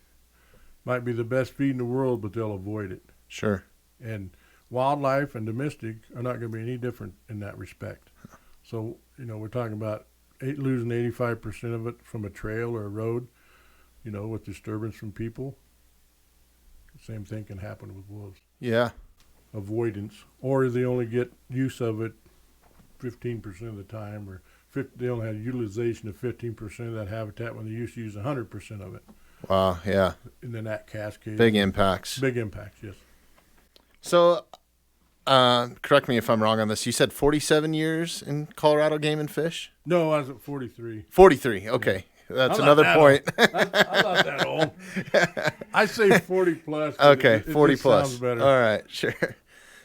Might be the best feed in the world, but they'll avoid it. Sure. And wildlife and domestic are not going to be any different in that respect. So, we're talking about losing 85% of it from a trail or a road, with disturbance from people. Same thing can happen with wolves. Yeah. Avoidance, or they only get use of it 15% of the time, or they only have utilization of 15% of that habitat when they used to use 100% of it. Wow. Yeah. And then that cascade. Big impacts. Big impacts, yes. So, correct me if I'm wrong on this. You said 47 years in Colorado Game and Fish? No, I was at 43. 43. Okay. That's I'm another not point. I'm not that old. I say 40 plus. Okay. It 40 just plus. sounds better. All right. Sure.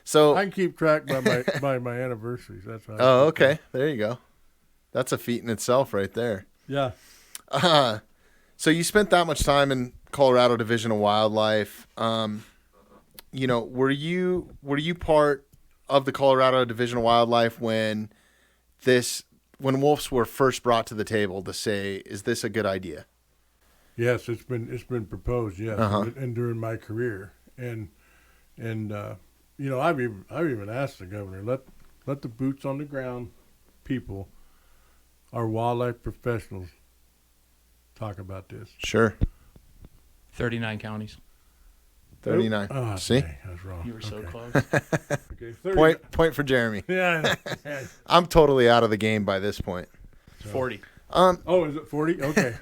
So, I can keep track by my anniversaries. That's how. oh, okay. There you go. That's a feat in itself right there. Yeah. So you spent that much time in Colorado Division of Wildlife. Were you part of the Colorado Division of Wildlife when wolves were first brought to the table to say, is this a good idea? Yes, it's been proposed. Yes, and during my career, and I've even asked the governor, let the boots on the ground people, our wildlife professionals, talk about this. Sure. 39 counties. 39. Oh, See? dang, I was wrong. You were so Okay. close. Okay, 30. Point for Jeremy. Yeah. I'm totally out of the game by this point. 40. Oh, is it 40? Okay.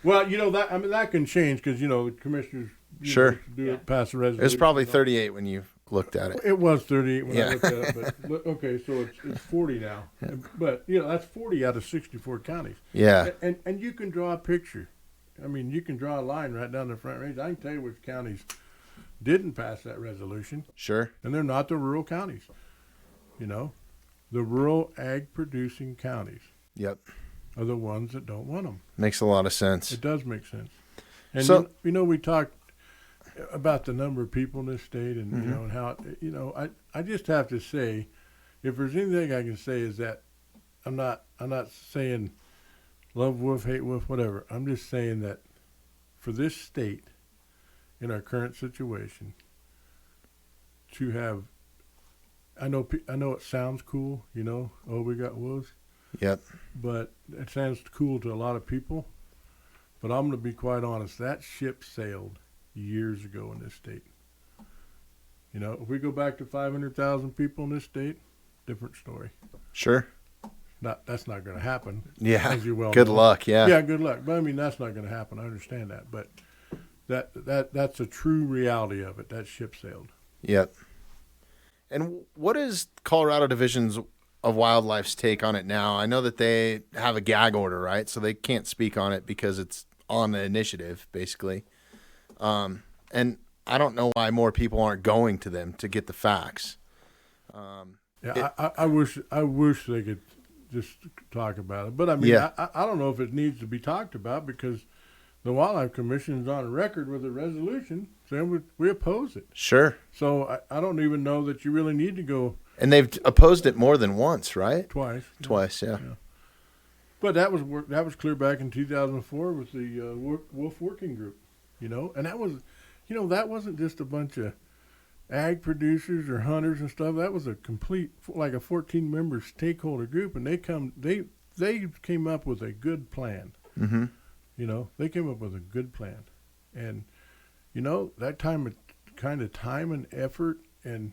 Well, that can change because the commissioners Sure. pass a resolution. It was probably 38 when you looked at it. It was 38 when Yeah. I looked at it, but okay, so it's 40 now. But that's 40 out of 64 counties. Yeah. And you can draw a picture. I mean, you can draw a line right down the front range. I can tell you which counties didn't pass that resolution, Sure. and they're not the rural counties. The rural ag producing counties Yep. are the ones that don't want them. Makes a lot of sense. It does make sense. And So- we talked about the number of people in this state, and and how I just have to say, if there's anything I can say is that I'm not saying love wolf, hate wolf, whatever. I'm just saying that for this state, in our current situation, to have, I know it sounds cool, oh, we got wolves, Yep. but it sounds cool to a lot of people. But I'm going to be quite honest, that ship sailed years ago in this state. If we go back to 500,000 people in this state, different story. Sure. That's not going to happen. Yeah. As you well Good know. luck. Yeah. Yeah, good luck. But I mean, that's not going to happen. I understand that, but that's a true reality of it. That ship sailed. Yep. And what is Colorado Divisions of Wildlife's take on it now? I know that they have a gag order, right? So they can't speak on it because it's on the initiative, basically. And I don't know why more people aren't going to them to get the facts. I wish they could just talk about it. But I mean, Yeah. I don't know if it needs to be talked about because the Wildlife Commission is on record with a resolution saying we oppose it. Sure. So I don't even know that you really need to go And they've opposed it more than once, right? twice. Twice, yeah. But that was clear back in 2004 with the Wolf Working Group, and that was, that wasn't just a bunch of ag producers or hunters and stuff. That was a complete, like a 14-member stakeholder group, and they came up with a good plan. Mm-hmm. They came up with a good plan, and that time and effort and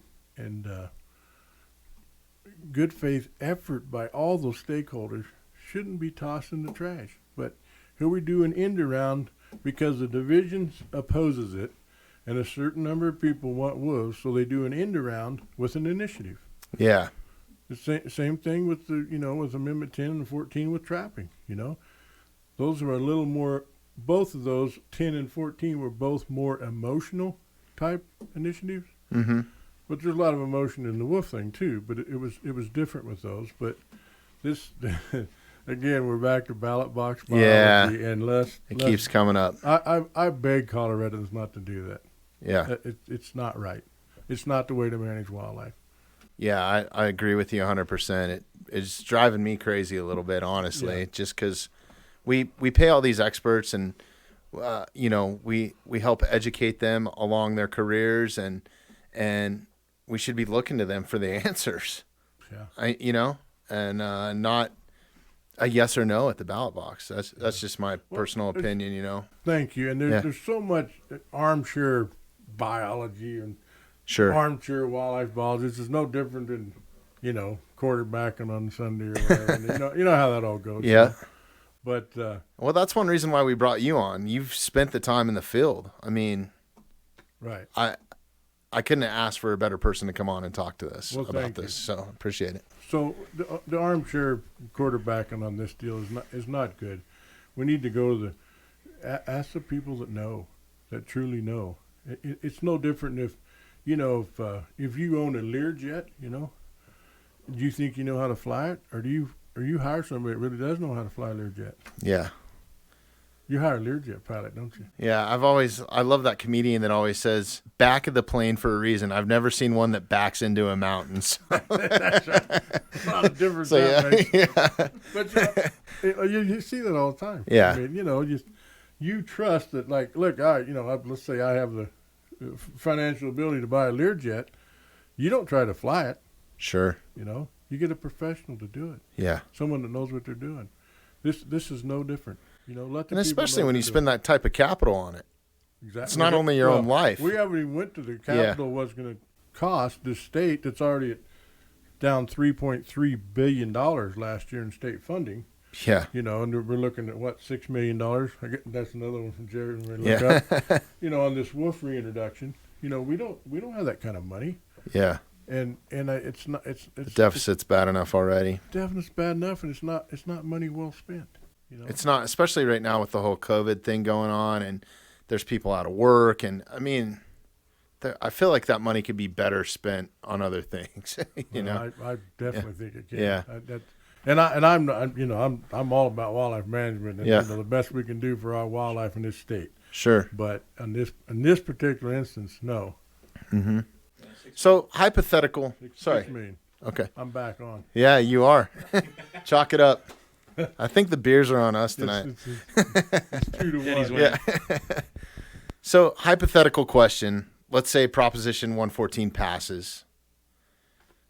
good faith effort by all those stakeholders shouldn't be tossed in the trash. But here we do an end around because the division opposes it, and a certain number of people want wolves, so they do an end around with an initiative. Yeah. The same thing with with Amendment 10 and 14 with trapping. Those are a little more. Both of those 10 and 14 were both more emotional type initiatives. Mm-hmm. But there's a lot of emotion in the wolf thing too. But it was different with those. But this again, we're back to ballot box biology and less. It keeps coming up. I beg Coloradans not to do that. Yeah. It's not right. It's not the way to manage wildlife. Yeah, I agree with you 100%. It's driving me crazy a little bit, honestly, just because we pay all these experts and, we help educate them along their careers and we should be looking to them for the answers. Yeah. And not a yes or no at the ballot box. That's just my personal opinion, Thank you. And there's so much armchair biology and armchair wildlife biology. It's no different than, quarterbacking on Sunday or whatever. And you know how that all goes. Yeah. But well, that's one reason why we brought you on. You've spent the time in the field. I mean, right. I couldn't have asked for a better person to come on and talk to us about this. You. So appreciate it. So the armchair quarterbacking on this deal is not good. We need to go to ask the people that know, that truly know. It's no different if you own a Learjet, do you think you know how to fly it, or you hire somebody that really does know how to fly a Learjet? Yeah. You hire a Learjet pilot, don't you? Yeah, I love that comedian that always says back of the plane for a reason. I've never seen one that backs into a mountain. So. That's right. A lot of difference. So, yeah. But you see that all the time. Yeah. I mean, you trust that, like, look, let's say I have the financial ability to buy a Learjet. You don't try to fly it. Sure. You get a professional to do it. Yeah. Someone that knows what they're doing. This is no different. Let the and especially people when you spend that type of capital on it. Exactly. It's not only your own life. We haven't even went to the capital was going to cost the state that's already down $3.3 billion last year in state funding. Yeah. And we're looking at what, $6 million? That's another one from Jerry. Up. On this wolf reintroduction. We don't have that kind of money. Yeah. And it's not. It's the deficit's bad enough already. Deficit's bad enough, and it's not money well spent. It's not, especially right now with the whole COVID thing going on, and there's people out of work, and I mean, I feel like that money could be better spent on other things. I definitely think it can. Yeah. I'm all about wildlife management, and the best we can do for our wildlife in this state. Sure. But in this particular instance, no. Mm-hmm. So hypothetical. Sorry. Okay. I'm back on. Yeah, you are. Chalk it up. I think the beers are on us tonight. It's 2-1. Yeah. So hypothetical question. Let's say Proposition 114 passes.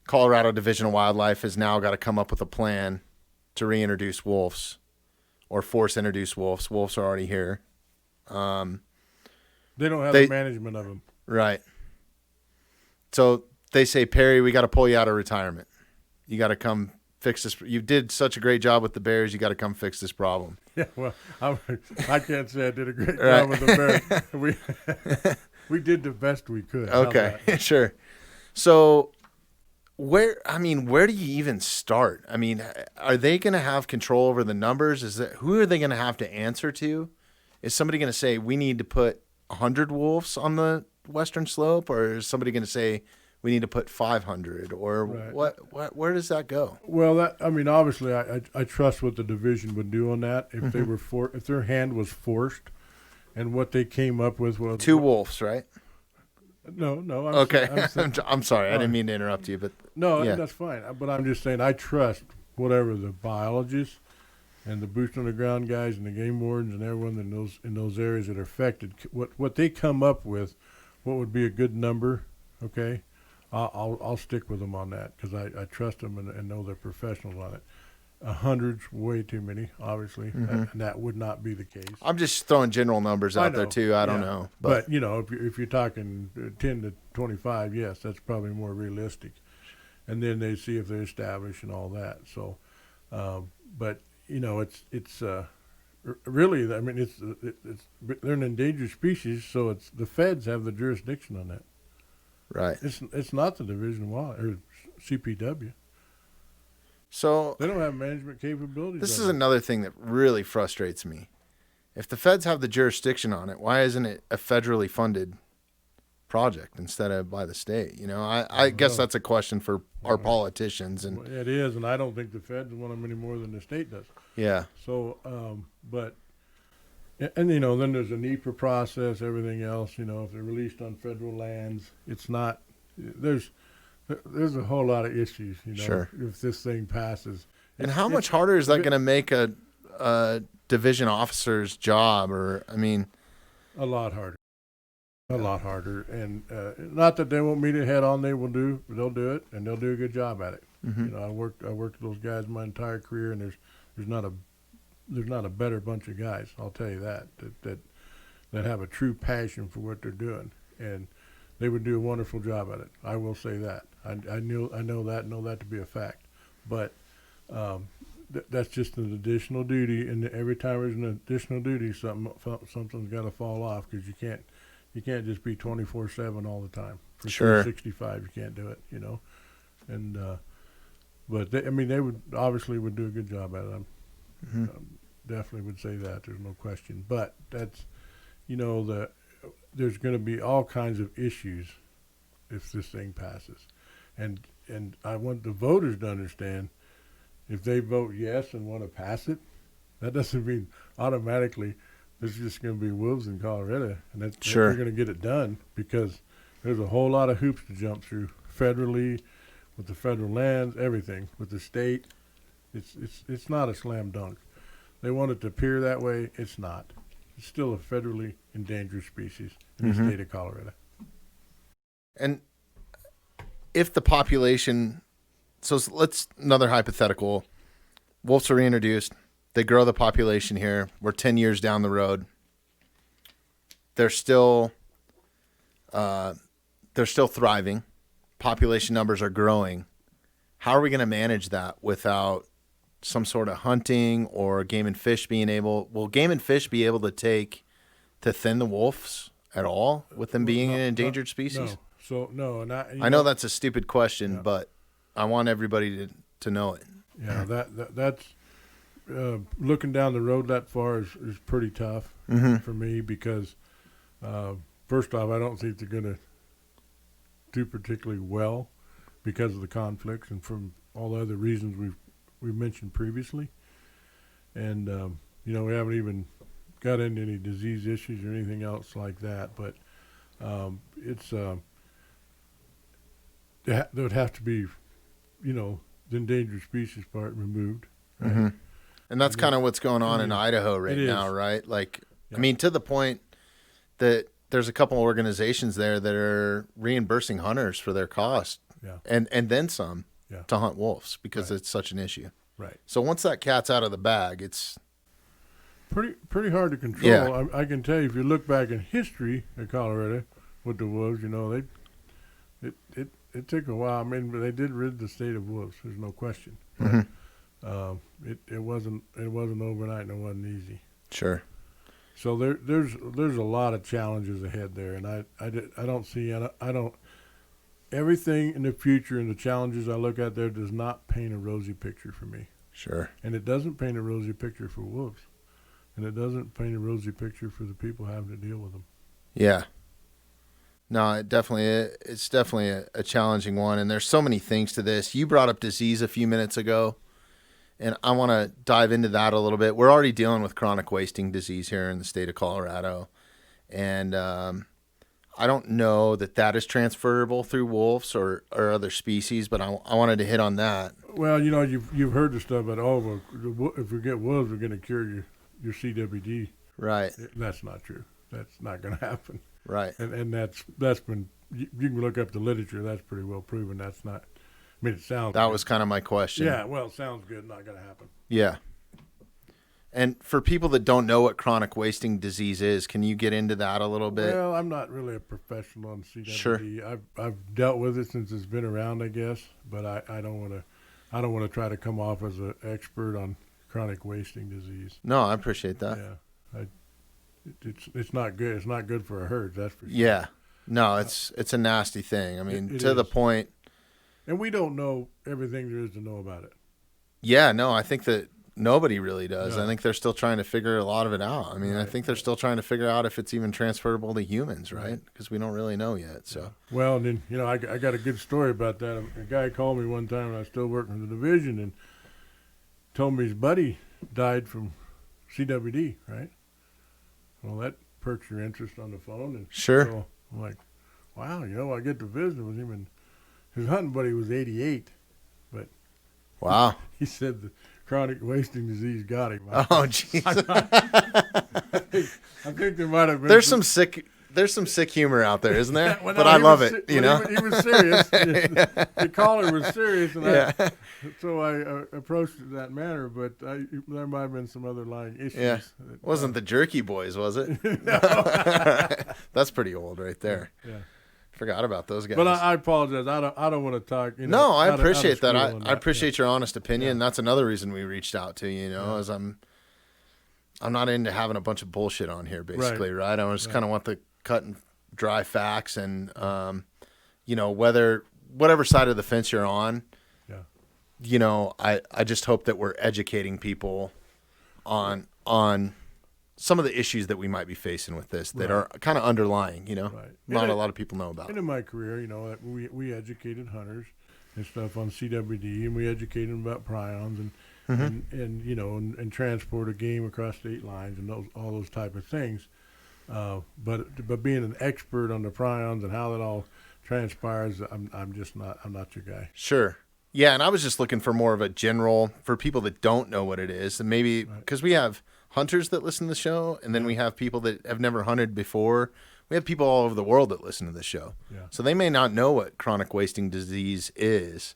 Colorado Division of Wildlife has now got to come up with a plan to reintroduce wolves or force introduce wolves. Wolves are already here. They don't have the management of them. Right. So they say, Perry, we got to pull you out of retirement. You got to come fix this. You did such a great job with the bears. You got to come fix this problem. Yeah, well, I can't say I did a great job with the bears. We did the best we could. Okay, sure. So where do you even start? I mean, are they going to have control over the numbers? Who are they going to have to answer to? Is somebody going to say we need to put 100 wolves on the western slope, or is somebody going to say we need to put 500, or right. Where does that go? Well, obviously I trust what the division would do on that if they were if their hand was forced, and what they came up with was 2 wolves, right? No. I'm sorry. I didn't mean to interrupt you, but that's fine. But I'm just saying I trust whatever the biologists and the boots on the ground guys and the game wardens and everyone in those areas that are affected, what they come up with, what would be a good number, okay? I'll stick with them on that because I trust them and know they're professionals on it. 100's way too many, obviously, and that would not be the case. I'm just throwing general numbers out there too. I don't know, but if you're talking 10 to 25, yes, that's probably more realistic. And then they see if they're established and all that. So, but it's really, I mean, they're an endangered species, so it's the feds have the jurisdiction on that. Right. It's not the Division of Wild or CPW. So They don't have management capabilities. this of is it. another thing that really frustrates me. If the feds have the jurisdiction on it, why isn't it a federally funded project instead of by the state? You know, I guess that's a question for our politicians. And Well, it is, and I don't think the feds want them any more than the state does. yeah, So, and you know, then there's a NEPA process, everything else. You know, if they're released on federal lands, it's not. There's a whole lot of issues. You know, Sure. if this thing passes. and how much harder is that going to make a division officer's job? Or I mean, A lot harder. A lot harder, and not that they won't meet it head on. They'll do it, and they'll do a good job at it. mhm. You know, I worked with those guys my entire career, and there's not a better bunch of guys. I'll tell you that have a true passion for what they're doing, and they would do a wonderful job at it. I will say that. I know that to be a fact, but that's just an additional duty, and every time there's an additional duty, something's got to fall off because you can't just be 24/7 all the time. For Sure. 365, you can't do it, you know. And but they would obviously do a good job at it. Mhm. Definitely would say that. There's no question. But that's, you know, there's going to be all kinds of issues if this thing passes, and I want the voters to understand, if they vote yes and want to pass it, that doesn't mean automatically there's just going to be wolves in Colorado, and Sure. they're going to get it done, because there's a whole lot of hoops to jump through federally, with the federal lands, everything with the state. It's not a slam dunk. They want it to appear that way. It's not. It's still a federally endangered species in Mhm. the state of Colorado. And if the population, so let's another hypothetical. Wolves are reintroduced. They grow the population here. We're 10 years down the road. They're still thriving. Population numbers are growing. How are we going to manage that without some sort of hunting or game and fish being able? Will game and fish be able to thin the wolves at all with them being an endangered species? No. So no, and I know that's a stupid question, Yeah. but I want everybody to know it. Yeah, that's looking down the road that far is pretty tough Mhm. for me, because first off, I don't think they're going to do particularly well because of the conflicts and from all the other reasons we've mentioned previously. And you know, we haven't even got into any disease issues or anything else like that, but it's there would have to be, you know, the endangered species part removed. Right? Mhm. And that's I mean, kind of what's going on in it is. Idaho right It is. now, right? Like, Yeah. I mean, to the point that there's a couple organizations there that are reimbursing hunters for their cost Yeah. and then some Yeah. to hunt wolves because Right. it's such an issue. Right. So once that cat's out of the bag, it's Pretty hard to control. Yeah. I can tell you, if you look back in history of Colorado with the wolves, you know, it took a while. I mean, but they did rid the state of wolves. There's no question. Mhm. It wasn't overnight, and it wasn't easy. sure. So there's a lot of challenges ahead there, and I don't see everything in the future and the challenges I look at there does not paint a rosy picture for me, Sure. and it doesn't paint a rosy picture for wolves, and it doesn't paint a rosy picture for the people having to deal with them. Yeah. No, it's definitely a challenging one, and there's so many things to this. You brought up disease a few minutes ago, and I want to dive into that a little bit. We're already dealing with chronic wasting disease here in the state of Colorado, and I don't know that is transferable through wolves or other species, but I wanted to hit on that. Well, you know, you've heard the stuff about, if we get wolves, we're going to cure your CWD. Right, That's not true. That's not going to happen. right. And that's been, you can look up the literature. That's pretty well proven. That's not. I mean, it sounds. That good. was kind of my question. Yeah. Well, it sounds good. Not going to happen. Yeah. And for people that don't know what chronic wasting disease is, can you get into that a little bit? Well, I'm not really a professional on CWD. Sure. I've dealt with it since it's been around, I guess. But I don't want to try to come off as an expert on chronic wasting disease. No, I appreciate that. Yeah, it's not good. It's not good for a herd. That's for sure. Yeah. No, it's a nasty thing. I mean, It to the is. point. And we don't know everything there is to know about it. Yeah, no, I think that nobody really does. No. I think they're still trying to figure a lot of it out. I mean, I Right. think they're still trying to figure out if it's even transferable to humans, right? Because we don't really know yet. So, Well, and then, I got a good story about that. A guy called me one time when I was still working in the division and told me his buddy died from CWD, right? Well, that perks your interest on the phone. And Sure. So I'm like, wow, I get to visit with him. And his hunting buddy was 88. But wow. he said the chronic wasting disease got him. Oh, jeez. I think there might have been There's some sick humor out there, isn't there? Well, but no, I he love was it. se- You well, know. he was serious. The caller was serious, and Yeah. so I approached it that manner. But there might have been some other lying issues. Yeah. that- Wasn't the Jerky Boys, was it? That's pretty old right there. Yeah. Forgot about those guys. But I apologize. I don't want to talk. No, I out of appreciate that. school I on appreciate your honest opinion. Yeah. That's another reason we reached out to you. Yeah. As I'm not into having a bunch of bullshit on here, basically, right? I just kind of want the cut and dry facts, and whatever side of the fence you're on. Yeah. I just hope that we're educating people on some of the issues that we might be facing with this that are kind of underlying. Right. Not a lot of people know about. And in my career, we educated hunters and stuff on CWD, and we educated them about prions and and transport a game across state lines and all those type of things. But being an expert on the prions and how that all transpires, I'm not your guy. Sure. Yeah, and I was just looking for more of a general for people that don't know what it is, and maybe because we have hunters that listen to the show, and then we have people that have never hunted before. We have people all over the world that listen to the show, so they may not know what chronic wasting disease is,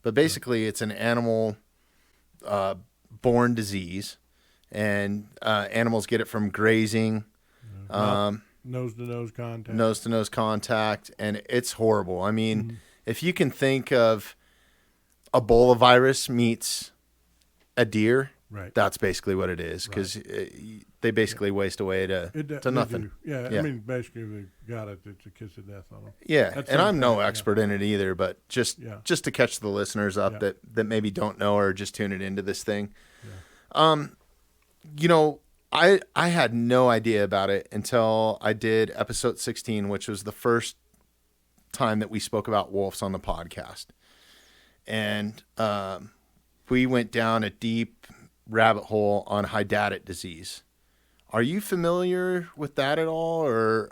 but basically it's an animal born disease, and animals get it from grazing, Nose-to-nose contact. nose-to-nose contact, and it's horrible. I mean, if you can think of Ebola virus meets a deer, Right. that's basically what it is, because they basically waste away to They nothing. do. Yeah, Yeah. I mean, basically, if they got it, it's a kiss of death on them. Yeah, That's and I'm no something, expert in it either, but just Yeah. to catch the listeners up Yeah. that maybe don't know or just tuning into this thing. Yeah. I had no idea about it until I did episode 16, which was the first time that we spoke about wolves on the podcast. And we went down a deep rabbit hole on hydatid disease. Are you familiar with that at all, or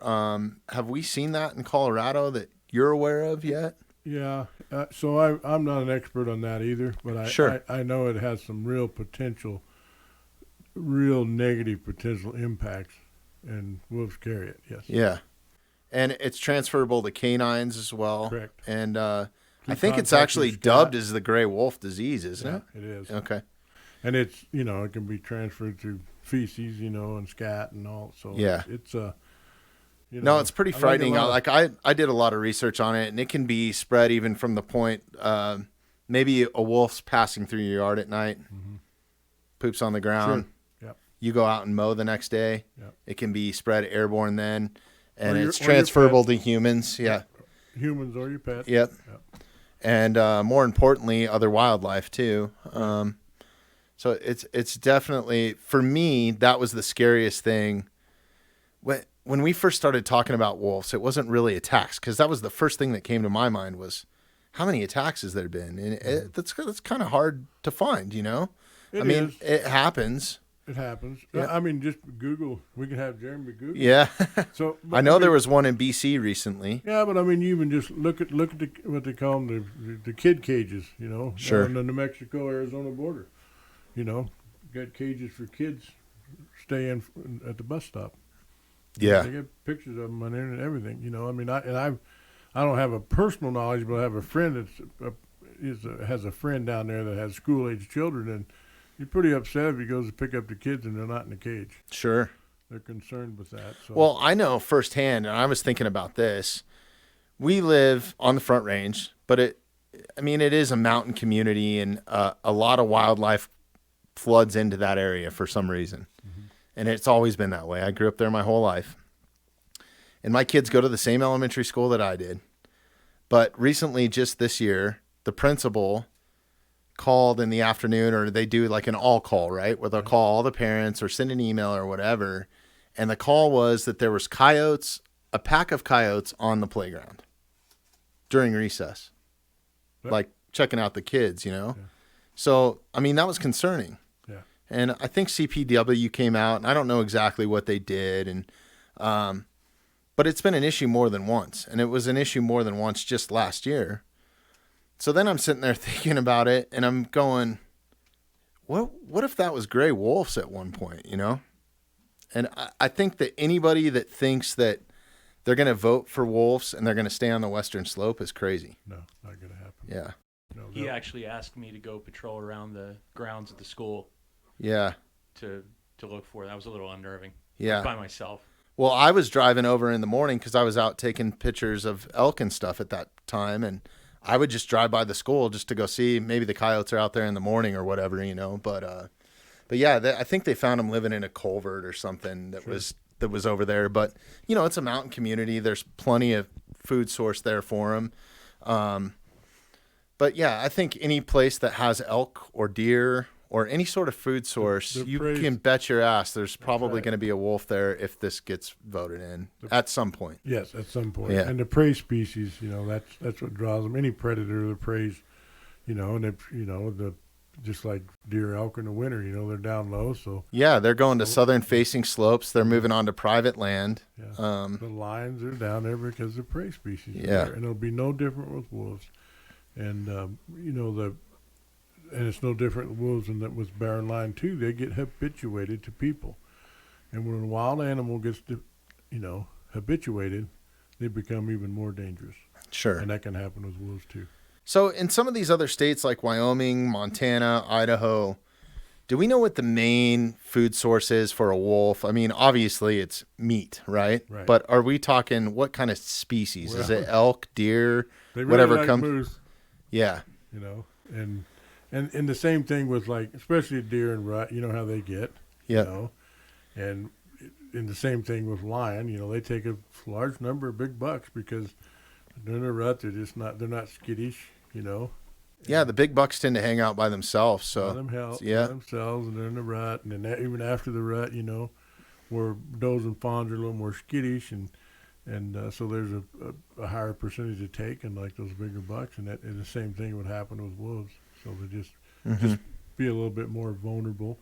have we seen that in Colorado that you're aware of yet? Yeah, so I'm not an expert on that either, but Sure. I know it has some real negative potential impacts, and wolves carry it, yes. Yeah. And it's transferable to canines as well. Correct. And I Through think it's contact actually with dubbed scat. as the gray wolf disease, isn't Yeah, it? it is. Okay. And it's, it can be transferred through feces, and scat and all, so Yeah. it's No, it's pretty frightening. I did a lot of research on it, and it can be spread even from the point maybe a wolf's passing through your yard at night, poops on the ground. Sure. Yep. You go out and mow the next day. Yep. It can be spread airborne then, and Or it's your transferable pet. to humans. Yeah. Humans or your pets. Yep. Yep. And more importantly, other wildlife too. So it's definitely, for me, that was the scariest thing. When we first started talking about wolves, it wasn't really attacks, because that was the first thing that came to my mind was how many attacks has there been? And that's kind of hard to find, It is. is. It happens. It happens. Yeah. I mean, just Google. We can have Jeremy Google. Yeah. So I know there was one in BC recently. Yeah, but I mean, you even just look at what they call them, the kid cages. Sure. On the New Mexico-Arizona border. Got cages for kids staying at the bus stop. Yeah. They get pictures of them on the internet and everything. I mean, I don't have a personal knowledge, but I have a friend has a friend down there that has school-age children, and he's pretty upset if he goes to pick up the kids and they're not in the cage. Sure. They're concerned with that. So. Well, I know firsthand, and I was thinking about this. We live on the Front Range, but it is a mountain community, and a lot of wildlife floods into that area for some reason. And it's always been that way. I grew up there my whole life. And my kids go to the same elementary school that I did. But recently, just this year, the principal called in the afternoon, or they do like an all call, right? Where they'll call all the parents or send an email or whatever. And the call was that there was coyotes, a pack of coyotes on the playground during recess. Like checking out the kids, you know? Yeah. So, I mean, that was concerning. Yeah. And I think CPW came out, and I don't know exactly what they did. And, but it's been an issue more than once. And it was an issue more than once just last year. So then I'm sitting there thinking about it, and I'm going, what if that was gray wolves at one point, you know? And I think that anybody that thinks that they're going to vote for wolves and they're going to stay on the Western Slope is crazy. No, not going to happen. Yeah. No, He actually asked me to go patrol around the grounds of the school Yeah. to look for it. That was a little unnerving. Yeah. By myself. Well, I was driving over in the morning because I was out taking pictures of elk and stuff at that time, and I would just drive by the school just to go see maybe the coyotes are out there in the morning or whatever, you know. But yeah, I think they found them living in a culvert or something that was over there. But you know, it's a mountain community. There's plenty of food source there for them. But yeah, I think any place that has elk or deer or any sort of food source, you can bet your ass there's probably going to be a wolf there if this gets voted in at some point. Yes, at some point. Yeah. And the prey species, you know, that's what draws them. Any predator that preys, you know, and if, you know, just like deer, elk in the winter, you know, they're down low. So yeah, they're going to southern facing slopes. They're moving on to private land. yeah. The lions are down there because they're prey species. Yeah. And it'll be no different with wolves. And, you know, and it's no different with wolves than that with bear and lion too. They get habituated to people. And when a wild animal gets, you know, habituated, they become even more dangerous. Sure. And that can happen with wolves too. So in some of these other states like Wyoming, Montana, Idaho, do we know what the main food source is for a wolf? I mean, obviously it's meat, right? Right. But are we talking what kind of species? Is it elk, deer, They really whatever like comes? moose, Yeah. you know, and the same thing with, like, especially deer and rut, you know how they get, Yeah. you know, and the same thing with lion, you know, they take a large number of big bucks because during the rut, they're not skittish, you know. Yeah, the big bucks tend to hang out by themselves. So Let them help yeah. themselves, and they're in the rut, and then even after the rut, you know, where does and fawns are a little more skittish, and so there's a higher percentage to take, and like those bigger bucks, and the same thing would happen with wolves. So they just be a little bit more vulnerable,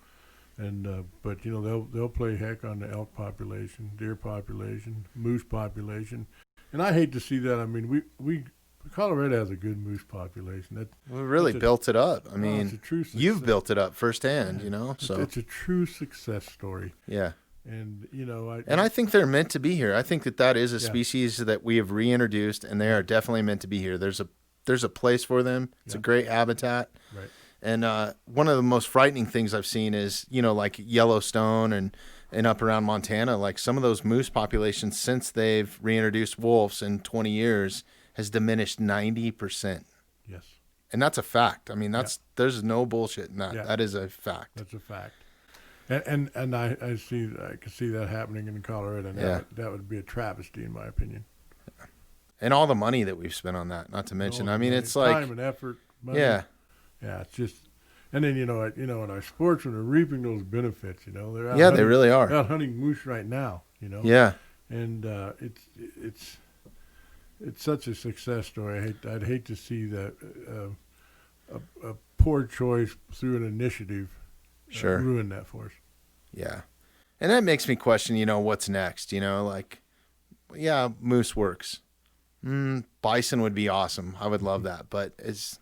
and but you know they'll play heck on the elk population, deer population, moose population, and I hate to see that. I mean, we Colorado has a good moose population. We really built it up. I mean, it's a true success. you've built it up firsthand, you know. So it's a true success story. yeah. And you know, I think they're meant to be here. I think that is a Yeah. species that we have reintroduced, and they are definitely meant to be here. There's a place for them. It's a great habitat. Right. And one of the most frightening things I've seen is, you know, like Yellowstone and up around Montana, like some of those moose populations since they've reintroduced wolves in 20 years has diminished 90%. Yes, And that's a fact. I mean, there's no bullshit in that. Yeah. That is a fact. that's a fact. And I can see that happening in Colorado, and that would be a travesty in my opinion. And all the money that we've spent on that, not to mention. I mean, it's time like, and effort. Money. yeah, Yeah, it's just, and then you know, in our sportsmen are reaping those benefits. You know, they're out yeah, hunting, they really they're are. out hunting moose right now. You know. Yeah. And it's such a success story. I'd hate to see that a poor choice through an initiative Sure. ruin that for us. Yeah. And that makes me question, you know, what's next, you know, like, yeah, moose works. Bison would be awesome. I would love that. But it's,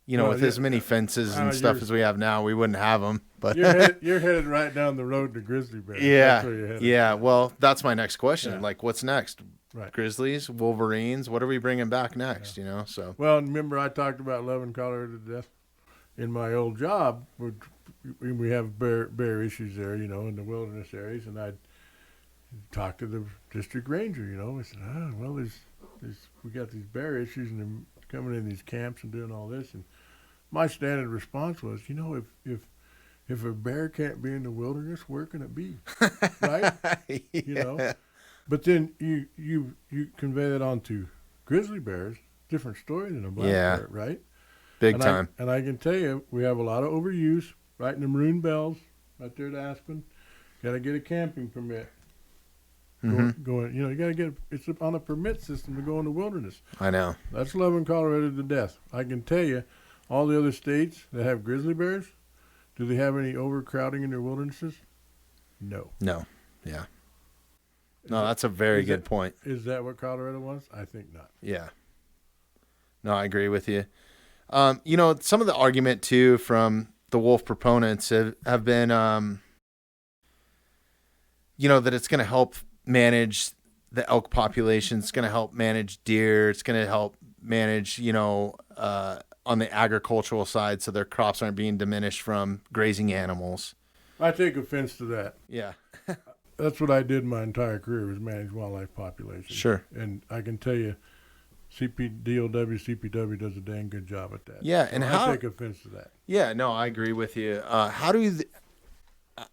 you know, Well, with as many fences and stuff you're- as we have now, we wouldn't have them. But You're headed right down the road to grizzly bears. That's yeah, where you're headed. yeah. Well, that's my next question. Yeah. Like, what's next? Right. Grizzlies, Wolverines. What are we bringing back next? You know, so Well, and remember I talked about loving Colorado to death. In my old job, we have bear issues there, you know, in the wilderness areas, and I'd talk to the district ranger, you know. I said, well, we got these bear issues, and they're coming in these camps and doing all this. And my standard response was, you know, if if a bear can't be in the wilderness, where can it be? Right? You know. But then you convey that on to grizzly bears, different story than a black bear, right? Big time. And I can tell you, we have a lot of overuse right in the Maroon Bells, right there at Aspen. Got to get a camping permit. Going, you got to get, it's on a permit system to go in the wilderness. I know. That's loving Colorado to death. I can tell you, all the other states that have grizzly bears, do they have any overcrowding in their wildernesses? No. No. Yeah. No, that's a very good point. Is that what Colorado wants? I think not. Yeah. No, I agree with you. Some of the argument too from the wolf proponents have been, that it's going to help manage the elk population. It's going to help manage deer. It's going to help manage, on the agricultural side, so their crops aren't being diminished from grazing animals. I take offense to that. Yeah. That's what I did my entire career, was manage wildlife populations. Sure. And I can tell you, CPW does a dang good job at that. Yeah, and I take offense to that. Yeah, no, I agree with you.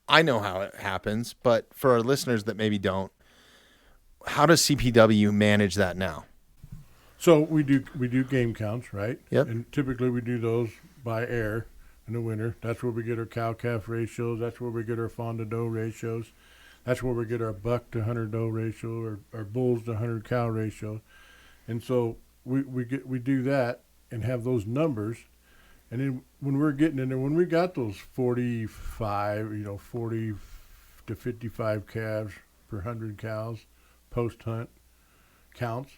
I know how it happens, but for our listeners that maybe don't, how does CPW manage that now? So we do game counts, right? Yep. And typically we do those by air in the winter. That's where we get our cow-calf ratios. That's where we get our fawn to doe ratios. That's where we get our buck to hunter doe ratio, or our bulls to hunter cow ratio. And so we do that and have those numbers. And then when we're getting in there, when we got those 40 to 55 calves per 100 cows post-hunt counts,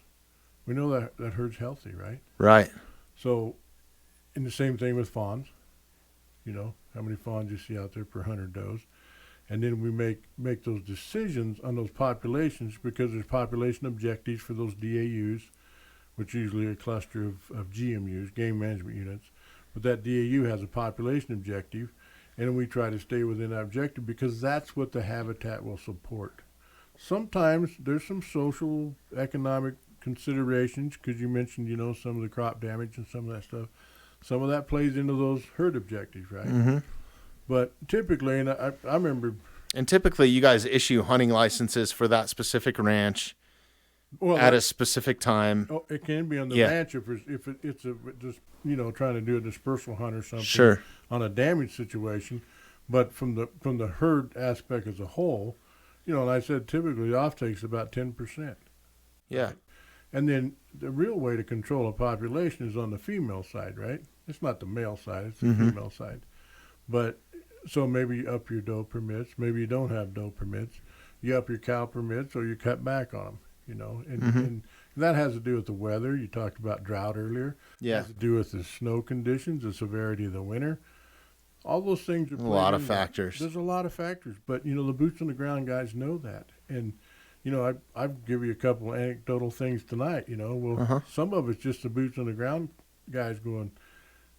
we know that herd's healthy, right? Right. So, and the same thing with fawns. How many fawns you see out there per 100 does. And then we make those decisions on those populations, because there's population objectives for those DAUs, which usually are a cluster of GMUs, game management units. But that DAU has a population objective, and we try to stay within that objective because that's what the habitat will support. Sometimes there's some social, economic considerations, because you mentioned, some of the crop damage and some of that stuff. Some of that plays into those herd objectives, right? Mm-hmm. But typically, and I remember... And typically you guys issue hunting licenses for that specific ranch at a specific time. Oh, it can be on the ranch if it's trying to do a dispersal hunt or something. Sure. On a damage situation. But from the herd aspect as a whole, and I said typically the off-take's about 10%. Yeah. Right? And then the real way to control a population is on the female side, right? It's not the male side, it's the female side. But so maybe you up your doe permits, maybe you don't have doe permits. You up your cow permits, or you cut back on them, and that has to do with the weather. You talked about drought earlier. Yeah. It has to do with the snow conditions, the severity of the winter. All those things are a lot of factors. There's a lot of factors, but the boots on the ground guys know that. And I've give you a couple of anecdotal things tonight. Some of it's just the boots on the ground guys going,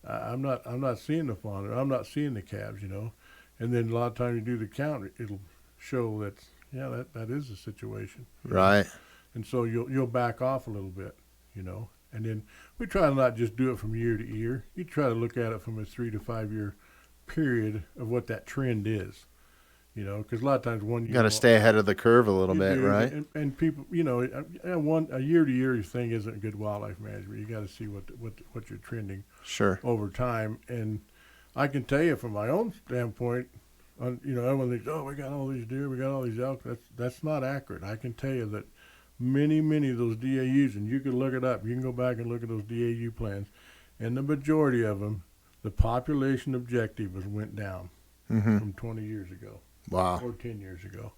I'm not seeing the fawn, or I'm not seeing the calves, and then a lot of times you do the count, it'll show that that is the situation, right? And so you'll back off a little bit, and then we try to not just do it from year to year. You try to look at it from a 3 to 5 year period of what that trend is, because a lot of times you got to stay ahead of the curve a little bit, right? And people, a year to year thing isn't good wildlife management. You got to see what you're trending over time. And I can tell you from my own standpoint, everyone thinks, oh, we got all these deer, we got all these elk. That's not accurate. I can tell you that many of those DAUs, and you can look it up. You can go back and look at those DAU plans, and the majority of them, the population objective went down from 20 years ago. Wow. Or 10 years ago.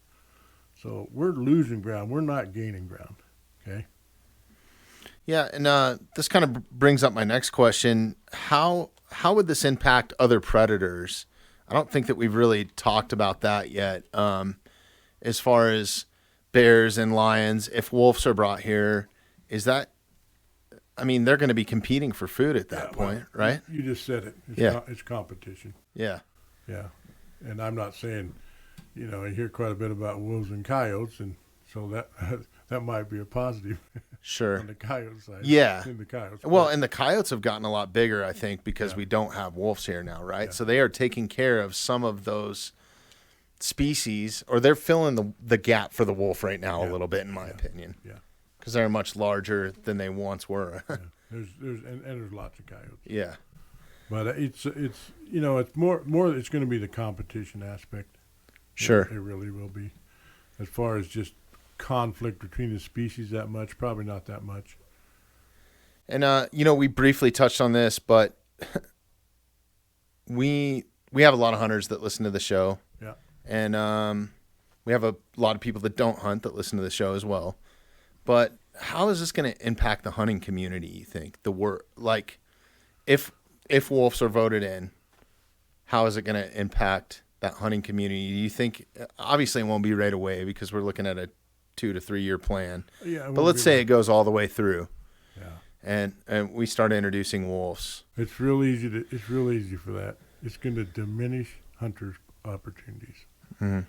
So we're losing ground. We're not gaining ground. Okay. Yeah, and this kind of brings up my next question. How would this impact other predators? I don't think that we've really talked about that yet. As far as bears and lions, if wolves are brought here, they're going to be competing for food at that point, right? You just said it. It's competition. Yeah. Yeah. And I'm not saying, I hear quite a bit about wolves and coyotes, and so that might be a positive Sure. on the coyote side. Yeah. In the coyotes. Well, and the coyotes have gotten a lot bigger, I think, because Yeah. we don't have wolves here now, right? Yeah. So they are taking care of some of those species, or they're filling the gap for the wolf right now a Yeah. little bit, in my Yeah. opinion. Yeah. Because they're much larger than they once were. Yeah. There's lots of coyotes. Yeah. But it's it's more it's going to be the competition aspect. Sure. It really will be. As far as just conflict between the species, that much, probably not that much. And we briefly touched on this, but we have a lot of hunters that listen to the show. Yeah. And we have a lot of people that don't hunt that listen to the show as well. But how is this going to impact the hunting community, you think? Like, if wolves are voted in, how is it going to impact that hunting community? Do you think, obviously it won't be right away because we're looking at a 2 to 3 year plan. Yeah. But let's say it goes all the way through. Yeah. And we start introducing wolves. It's real easy for that. It's going to diminish hunters' opportunities. Mm-hmm.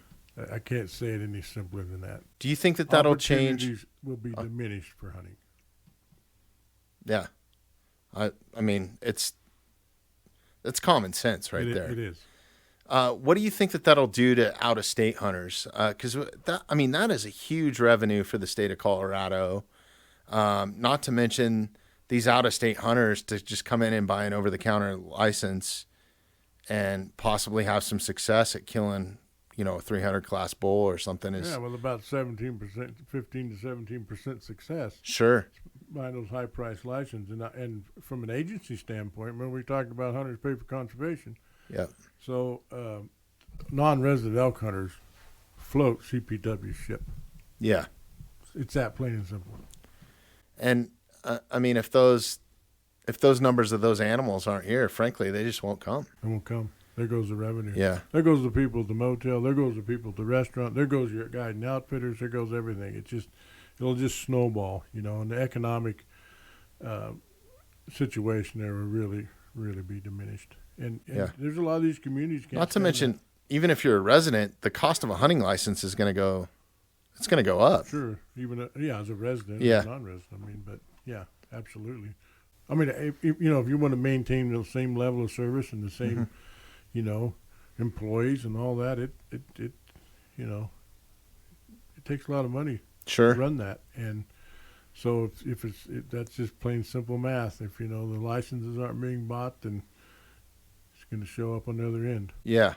I can't say it any simpler than that. Do you think that that'll change? Opportunities will be diminished for hunting. Yeah. I mean, it's common sense right there. It is. What do you think that that'll do to out-of-state hunters? Because that is a huge revenue for the state of Colorado. Not to mention these out-of-state hunters to just come in and buy an over-the-counter license and possibly have some success at killing, a 300 class bull or something. With about 17%, 15 to 17% success. Sure. Buying those high-priced licenses, and from an agency standpoint, remember we talked about hunters pay for conservation. Yeah. So non-resident elk hunters float CPW ship. Yeah. It's that plain and simple. And if those numbers of those animals aren't here, frankly, they just won't come. They won't come. There goes the revenue. Yeah. There goes the people at the motel. There goes the people at the restaurant. There goes your guide and outfitters. There goes everything. It'll just snowball, and the economic situation there will really, really be diminished. And there's a lot of these communities. Not to mention, even if you're a resident, the cost of a hunting license is going to go. It's going to go up. Sure, even as a resident, Yeah. or non-resident. But yeah, absolutely. If you want to maintain the same level of service and the same, employees and all that, it takes a lot of money Sure. to run that. And so if that's just plain simple math. If the licenses aren't being bought, then it's going to show up on the other end. Yeah.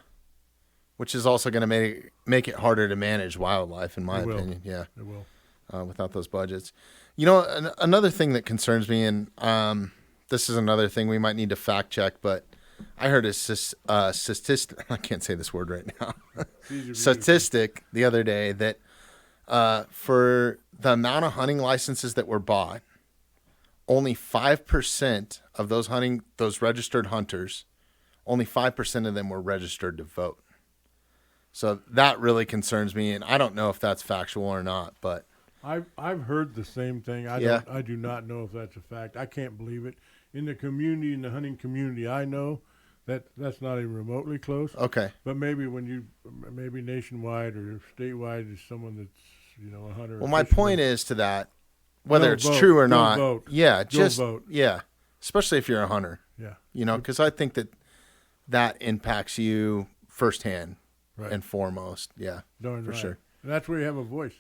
Which is also going to make it harder to manage wildlife, in my opinion. Yeah. It will. Without those budgets. Another thing that concerns me, and this is another thing we might need to fact check, but I heard a statistic. I can't say this word right now. Statistic the other day that for the amount of hunting licenses that were bought, only 5% of those registered hunters, only 5% of them were registered to vote. So that really concerns me, and I don't know if that's factual or not, but I've heard the same thing. I do not know if that's a fact. I can't believe it. In the community, in the hunting community, I know that's not even remotely close. Okay. But maybe maybe nationwide or statewide is someone that's a hunter. Well, my point is to that, whether Go it's vote. true or Go not. vote. Yeah, Go just vote. Yeah, especially if you're a hunter. Yeah. Because I think that impacts you firsthand Right. and foremost. Yeah, Darn for right. sure. And that's where you have a voice.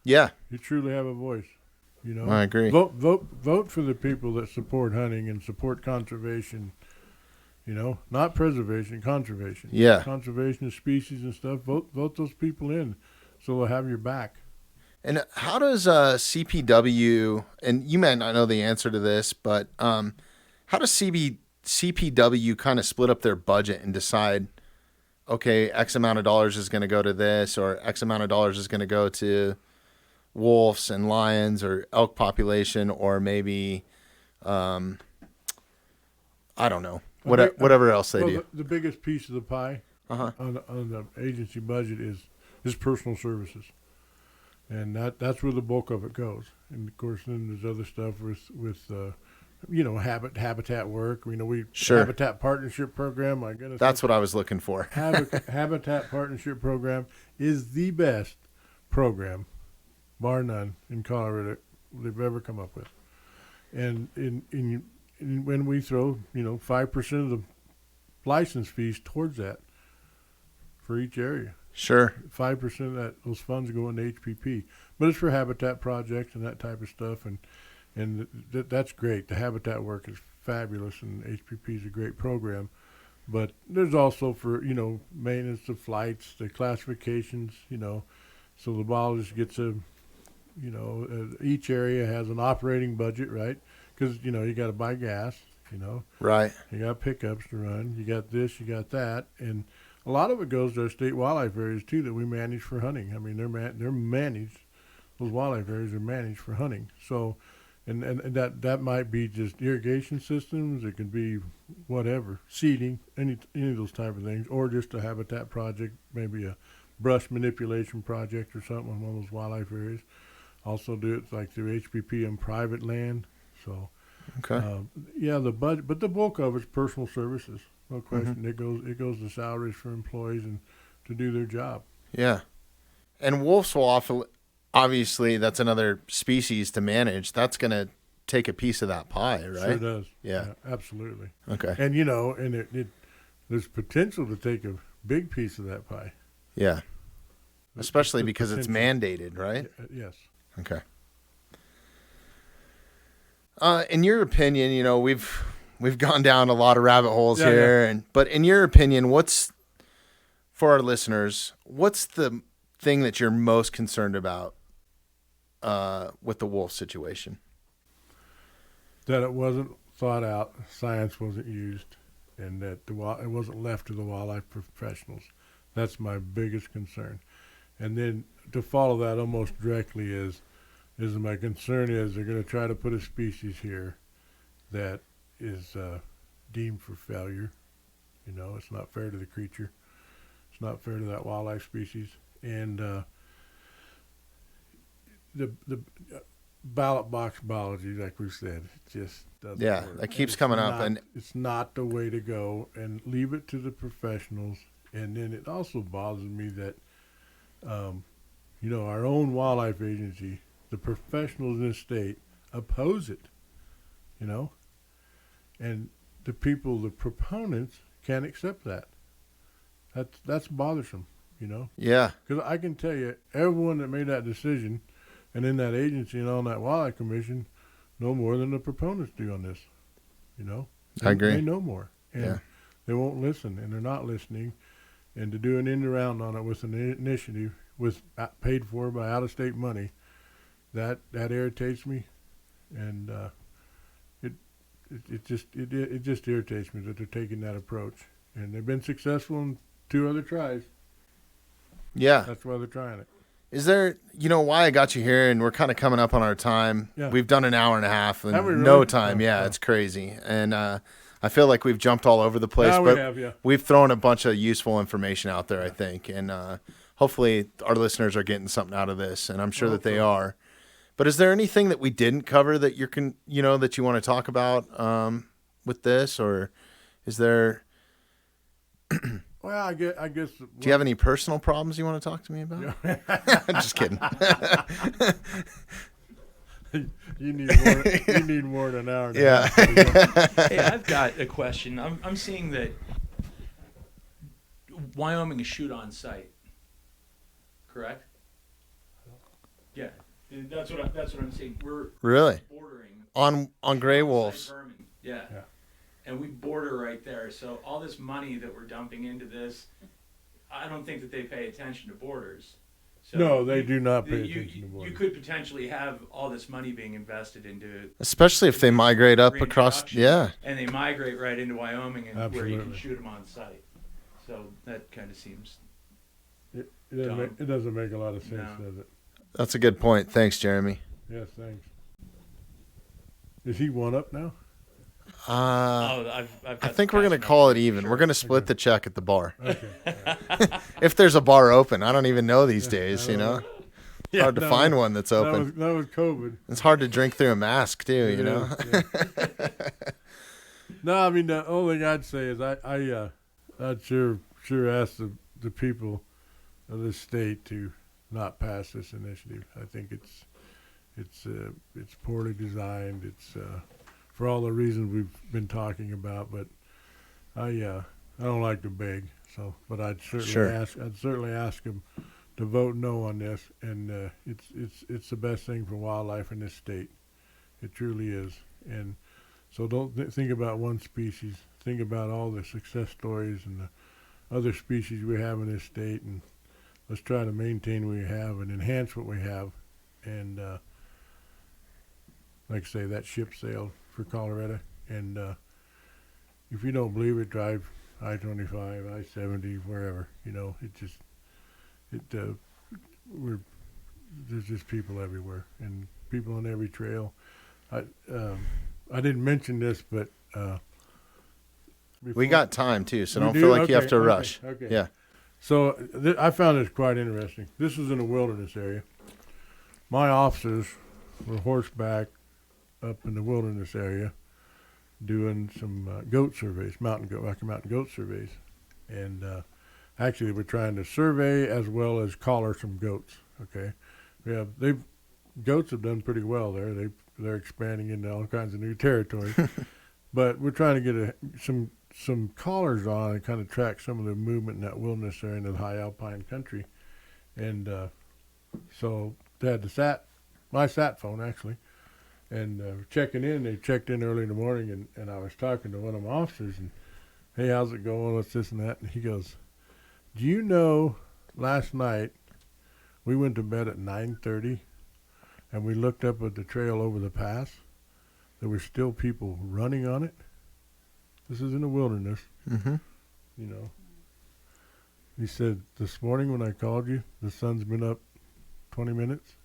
Yeah, You truly have a voice. I agree. Vote for the people that support hunting and support conservation. Not preservation, conservation. Yeah. Conservation of species and stuff. Vote those people in, so they'll have your back. And how does CPW, and you may not know the answer to this, but how does CPW kind of split up their budget and decide, okay, X amount of dollars is going to go to this, or X amount of dollars is going to go to wolves and lions or elk population, or maybe, I don't know, whatever else they do. The biggest piece of the pie on the agency budget is personal services, and that's where the bulk of it goes. And of course, then there's other stuff with habitat work. Sure. Habitat partnership program. My goodness, That's what I was looking for. Habitat partnership program is the best program bar none, in Colorado they've ever come up with. And when we throw 5% of the license fees towards that for each area. Sure. 5% of those funds go into HPP, but it's for habitat projects and that type of stuff, and that's great. The habitat work is fabulous, and HPP is a great program. But there's also for maintenance of flights, the classifications, so the biologist gets each area has an operating budget, right? Because you got to buy gas, Right. you got pickups to run, you got this, you got that, and a lot of it goes to our state wildlife areas too that we manage for hunting. I mean, they're managed; those wildlife areas are managed for hunting. So, and that might be just irrigation systems. It could be whatever, seeding, any of those type of things, or just a habitat project, maybe a brush manipulation project or something on one of those wildlife areas. Also do it like through HPP on private land. So, Okay. the budget, but the bulk of it's personal services. No question. Mm-hmm. It goes to salaries for employees and to do their job. Yeah. And wolves will obviously, that's another species to manage. That's going to take a piece of that pie, right? Sure does. Yeah. Absolutely. Okay. And there's potential to take a big piece of that pie. Yeah. Especially The because it's potential. mandated, right? Yes. Okay. In your opinion, we've gone down a lot of rabbit holes here, but in your opinion, for our listeners, what's the thing that you're most concerned about with the wolf situation? That it wasn't thought out, science wasn't used, and that it wasn't left to the wildlife professionals. That's my biggest concern. And then to follow that almost directly is my concern is they're going to try to put a species here that is deemed for failure. It's not fair to the creature. It's not fair to that wildlife species. And the ballot box biology, like we said, it just doesn't work. That keeps coming up, and it's not the way to go. And leave it to the professionals. And then it also bothers me that our own wildlife agency, the professionals in the state, oppose it. And the proponents can't accept that. That's bothersome. yeah, Because I can tell you, everyone that made that decision, and in that agency and on that wildlife commission, know more than the proponents do on this. I agree. They know more, and they won't listen, and they're not listening. And to do an end around on it with an initiative paid for by out-of-state money, that irritates me, and it just irritates me that they're taking that approach. And they've been successful in 2 other tries. Yeah. That's why they're trying it. Is there, why I got you here, and we're kind of coming up on our time. Yeah. We've done an hour and a half and Have we really? no time. Oh, Yeah, oh. it's crazy. And I feel like we've jumped all over the place, Yeah, but we have, yeah. we've thrown a bunch of useful information out there, I think. And hopefully our listeners are getting something out of this, and I'm sure that they are. But is there anything that we didn't cover that that you want to talk about with this, or is there? Well, I guess. Do you have any personal problems you want to talk to me about? I'm just kidding. You need more than an hour. And Yeah. a half. Hey, I've got a question. I'm seeing that Wyoming is shoot on site. Correct? Yeah. That's what I'm saying. We're Really? bordering On gray on-site wolves. vermin. Yeah. Yeah. And we border right there. So all this money that we're dumping into this, I don't think that they pay attention to borders. So No, they do not pay you, attention to borders. You could potentially have all this money being invested into, Especially if they migrate up across. reintroduction, Yeah. and they migrate right into Wyoming, and where you can Absolutely. shoot them on site. So that kind of seems. It doesn't make a lot of sense, No. does it? That's a good point. Thanks, Jeremy. Yes, thanks. Is he one up now? I've I got think the we're going to cash call it number, even. sure. We're going to split the check at the bar. Okay. If there's a bar open. I don't even know these days, I don't know. It's hard to find one that's open. That was COVID. It's hard to drink through a mask, too, It you know? is, yeah. No, I mean, the only thing I'd say is I'd sure ask the people of this state to not pass this initiative. I think it's poorly designed. It's for all the reasons we've been talking about. But I don't like to beg. So, but I'd certainly ask them to vote no on this. And it's the best thing for wildlife in this state. It truly is. And so don't think about one species. Think about all the success stories and the other species we have in this state, and let's try to maintain what we have and enhance what we have. And like I say, that ship sailed for Colorado. And if you don't believe it, drive I-25, I-70, wherever. There's just people everywhere and people on every trail. I didn't mention this, but We got time too, so We don't do? feel like you Okay, have to rush. okay. Yeah. So I found this quite interesting. This was in a wilderness area. My officers were horseback up in the wilderness area doing some goat surveys, Rocky Mountain goat surveys. And actually we're trying to survey as well as collar some goats, okay? Goats have done pretty well there. They're expanding into all kinds of new territory. But we're trying to get some collars on and kind of track some of the movement in that wilderness area in the high alpine country. And so they had my sat phone actually, and checking in. They checked in early in the morning, and I was talking to one of my officers, and, hey, how's it going? What's this and that? And he goes, do you know last night we went to bed at 9:30, and we looked up at the trail over the pass. There were still people running on it. This is in the wilderness, Mm-hmm. He said, this morning when I called you, the sun's been up 20 minutes.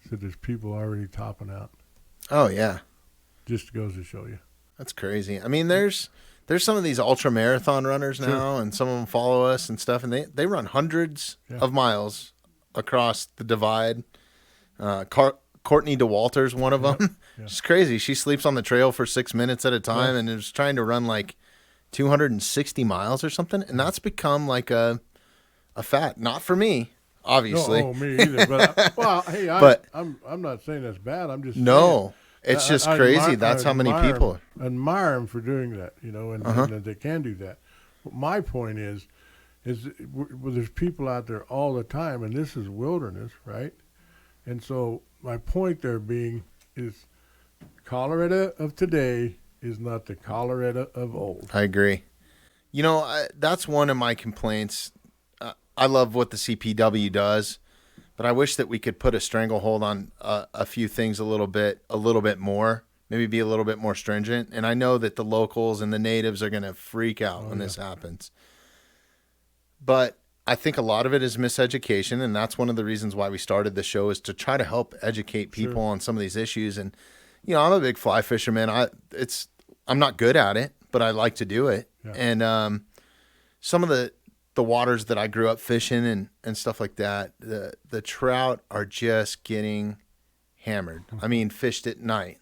He said, there's people already topping out. Oh yeah, Just goes to show you. that's crazy. I mean, there's some of these ultra marathon runners now, and some of them follow us and stuff, and they run hundreds of miles across the divide. Courtney DeWalter's one of them. Yeah. She's crazy. She sleeps on the trail for 6 minutes at a time and is trying to run like 260 miles or something. And that's become like a fat. Not for me, obviously. No, me either. But hey, I'm not saying that's bad. I'm just No, saying, it's just I crazy. admire- That's I how many admire people. admire them for doing that, and that they can do that. But my point is there's people out there all the time, and this is wilderness, right? And so my point there being is Colorado of today is not the Colorado of old. I agree. That's one of my complaints. I love what the CPW does, but I wish that we could put a stranglehold on a few things a little bit more, maybe be a little bit more stringent. And I know that the locals and the natives are going to freak out when this happens. But I think a lot of it is miseducation, and that's one of the reasons why we started the show, is to try to help educate people on some of these issues. And I'm a big fly fisherman. I'm not good at it, but I like to do it. Yeah. And some of the waters that I grew up fishing and stuff like that, the trout are just getting hammered. I mean, fished at night,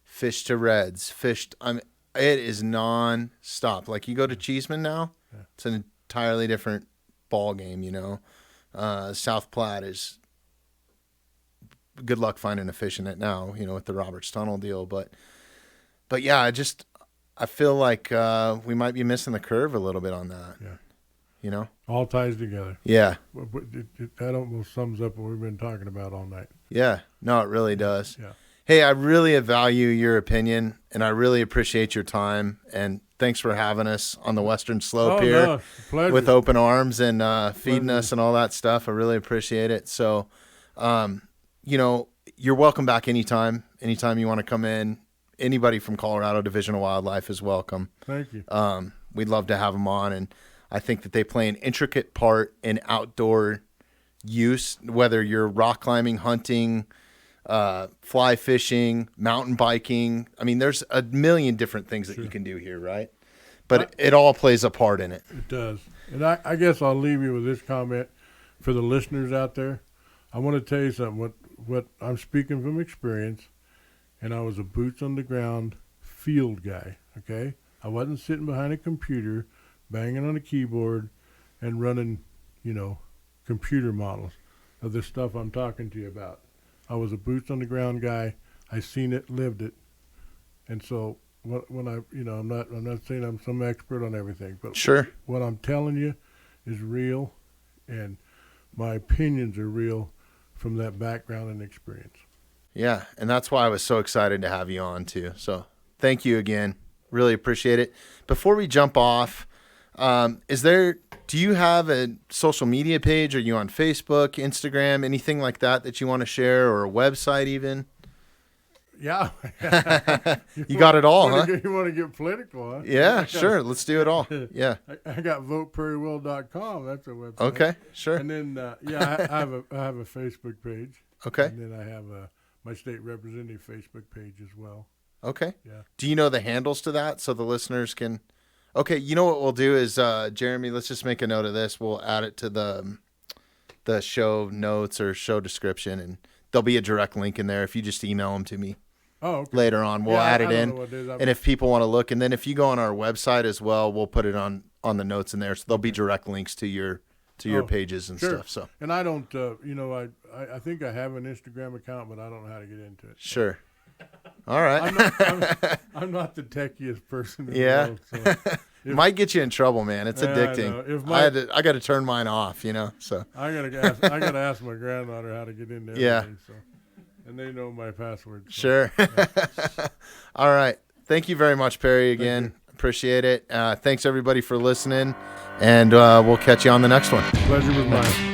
fished to reds, it is non-stop. Like you go to Cheeseman now, it's an entirely different ball game, South Platte is good luck finding a fish in it now, with the Roberts Tunnel deal. But yeah, I feel like we might be missing the curve a little bit on that. Yeah. All ties together. Yeah. That almost sums up what we've been talking about all night. Yeah. No, it really does. Yeah. Hey, I really value your opinion, and I really appreciate your time. And thanks for having us on the Western Slope here with open arms and feeding us and all that stuff. I really appreciate it. So, you're welcome back anytime. Anytime you want to come in, anybody from Colorado Division of Wildlife is welcome. Thank you. We'd love to have them on, and I think that they play an intricate part in outdoor use, whether you're rock climbing, hunting, fly fishing, mountain biking. I mean, there's a million different things that you can do here, right? But it all plays a part in it. It does. And I guess I'll leave you with this comment for the listeners out there. I want to tell you something. What I'm speaking from experience, and I was a boots on the ground field guy, okay? I wasn't sitting behind a computer, banging on a keyboard and running, computer models of the stuff I'm talking to you about. I was a boots on the ground guy. I seen it, lived it, and so when I, I'm not saying I'm some expert on everything, but Sure. what I'm telling you is real, and my opinions are real from that background and experience. Yeah, and that's why I was so excited to have you on too. So thank you again. Really appreciate it. Before we jump off, do you have a social media page? Are you on Facebook, Instagram, anything like that you want to share, or a website even? Yeah. You got it all, huh? You want to get political, huh? Yeah, sure. Let's do it all. Yeah. I got voteprairiewill.com. That's a website. Okay, sure. And then, I have a Facebook page. Okay. And then I have my state representative Facebook page as well. Okay. Yeah. Do you know the handles to that so the listeners can? Okay, you know what we'll do is, Jeremy, let's just make a note of this. We'll add it to the show notes or show description, and there'll be a direct link in there if you just email them to me. Oh, okay. Later on, we'll add it in. And if people want to look, and then if you go on our website as well, we'll put it on the notes in there. So there'll be direct links to your pages and stuff. So. And I don't, I think I have an Instagram account, but I don't know how to get into it. Sure. All right. I'm not the techiest person in Yeah. the world. So It might get you in trouble, man. It's addicting. I got to turn mine off, so. I gotta ask my granddaughter how to get in there. Yeah. So. And they know my password. So. Sure. Yeah. All right. Thank you very much, Perry, again. Appreciate it. Thanks, everybody, for listening, and we'll catch you on the next one. Pleasure was mine.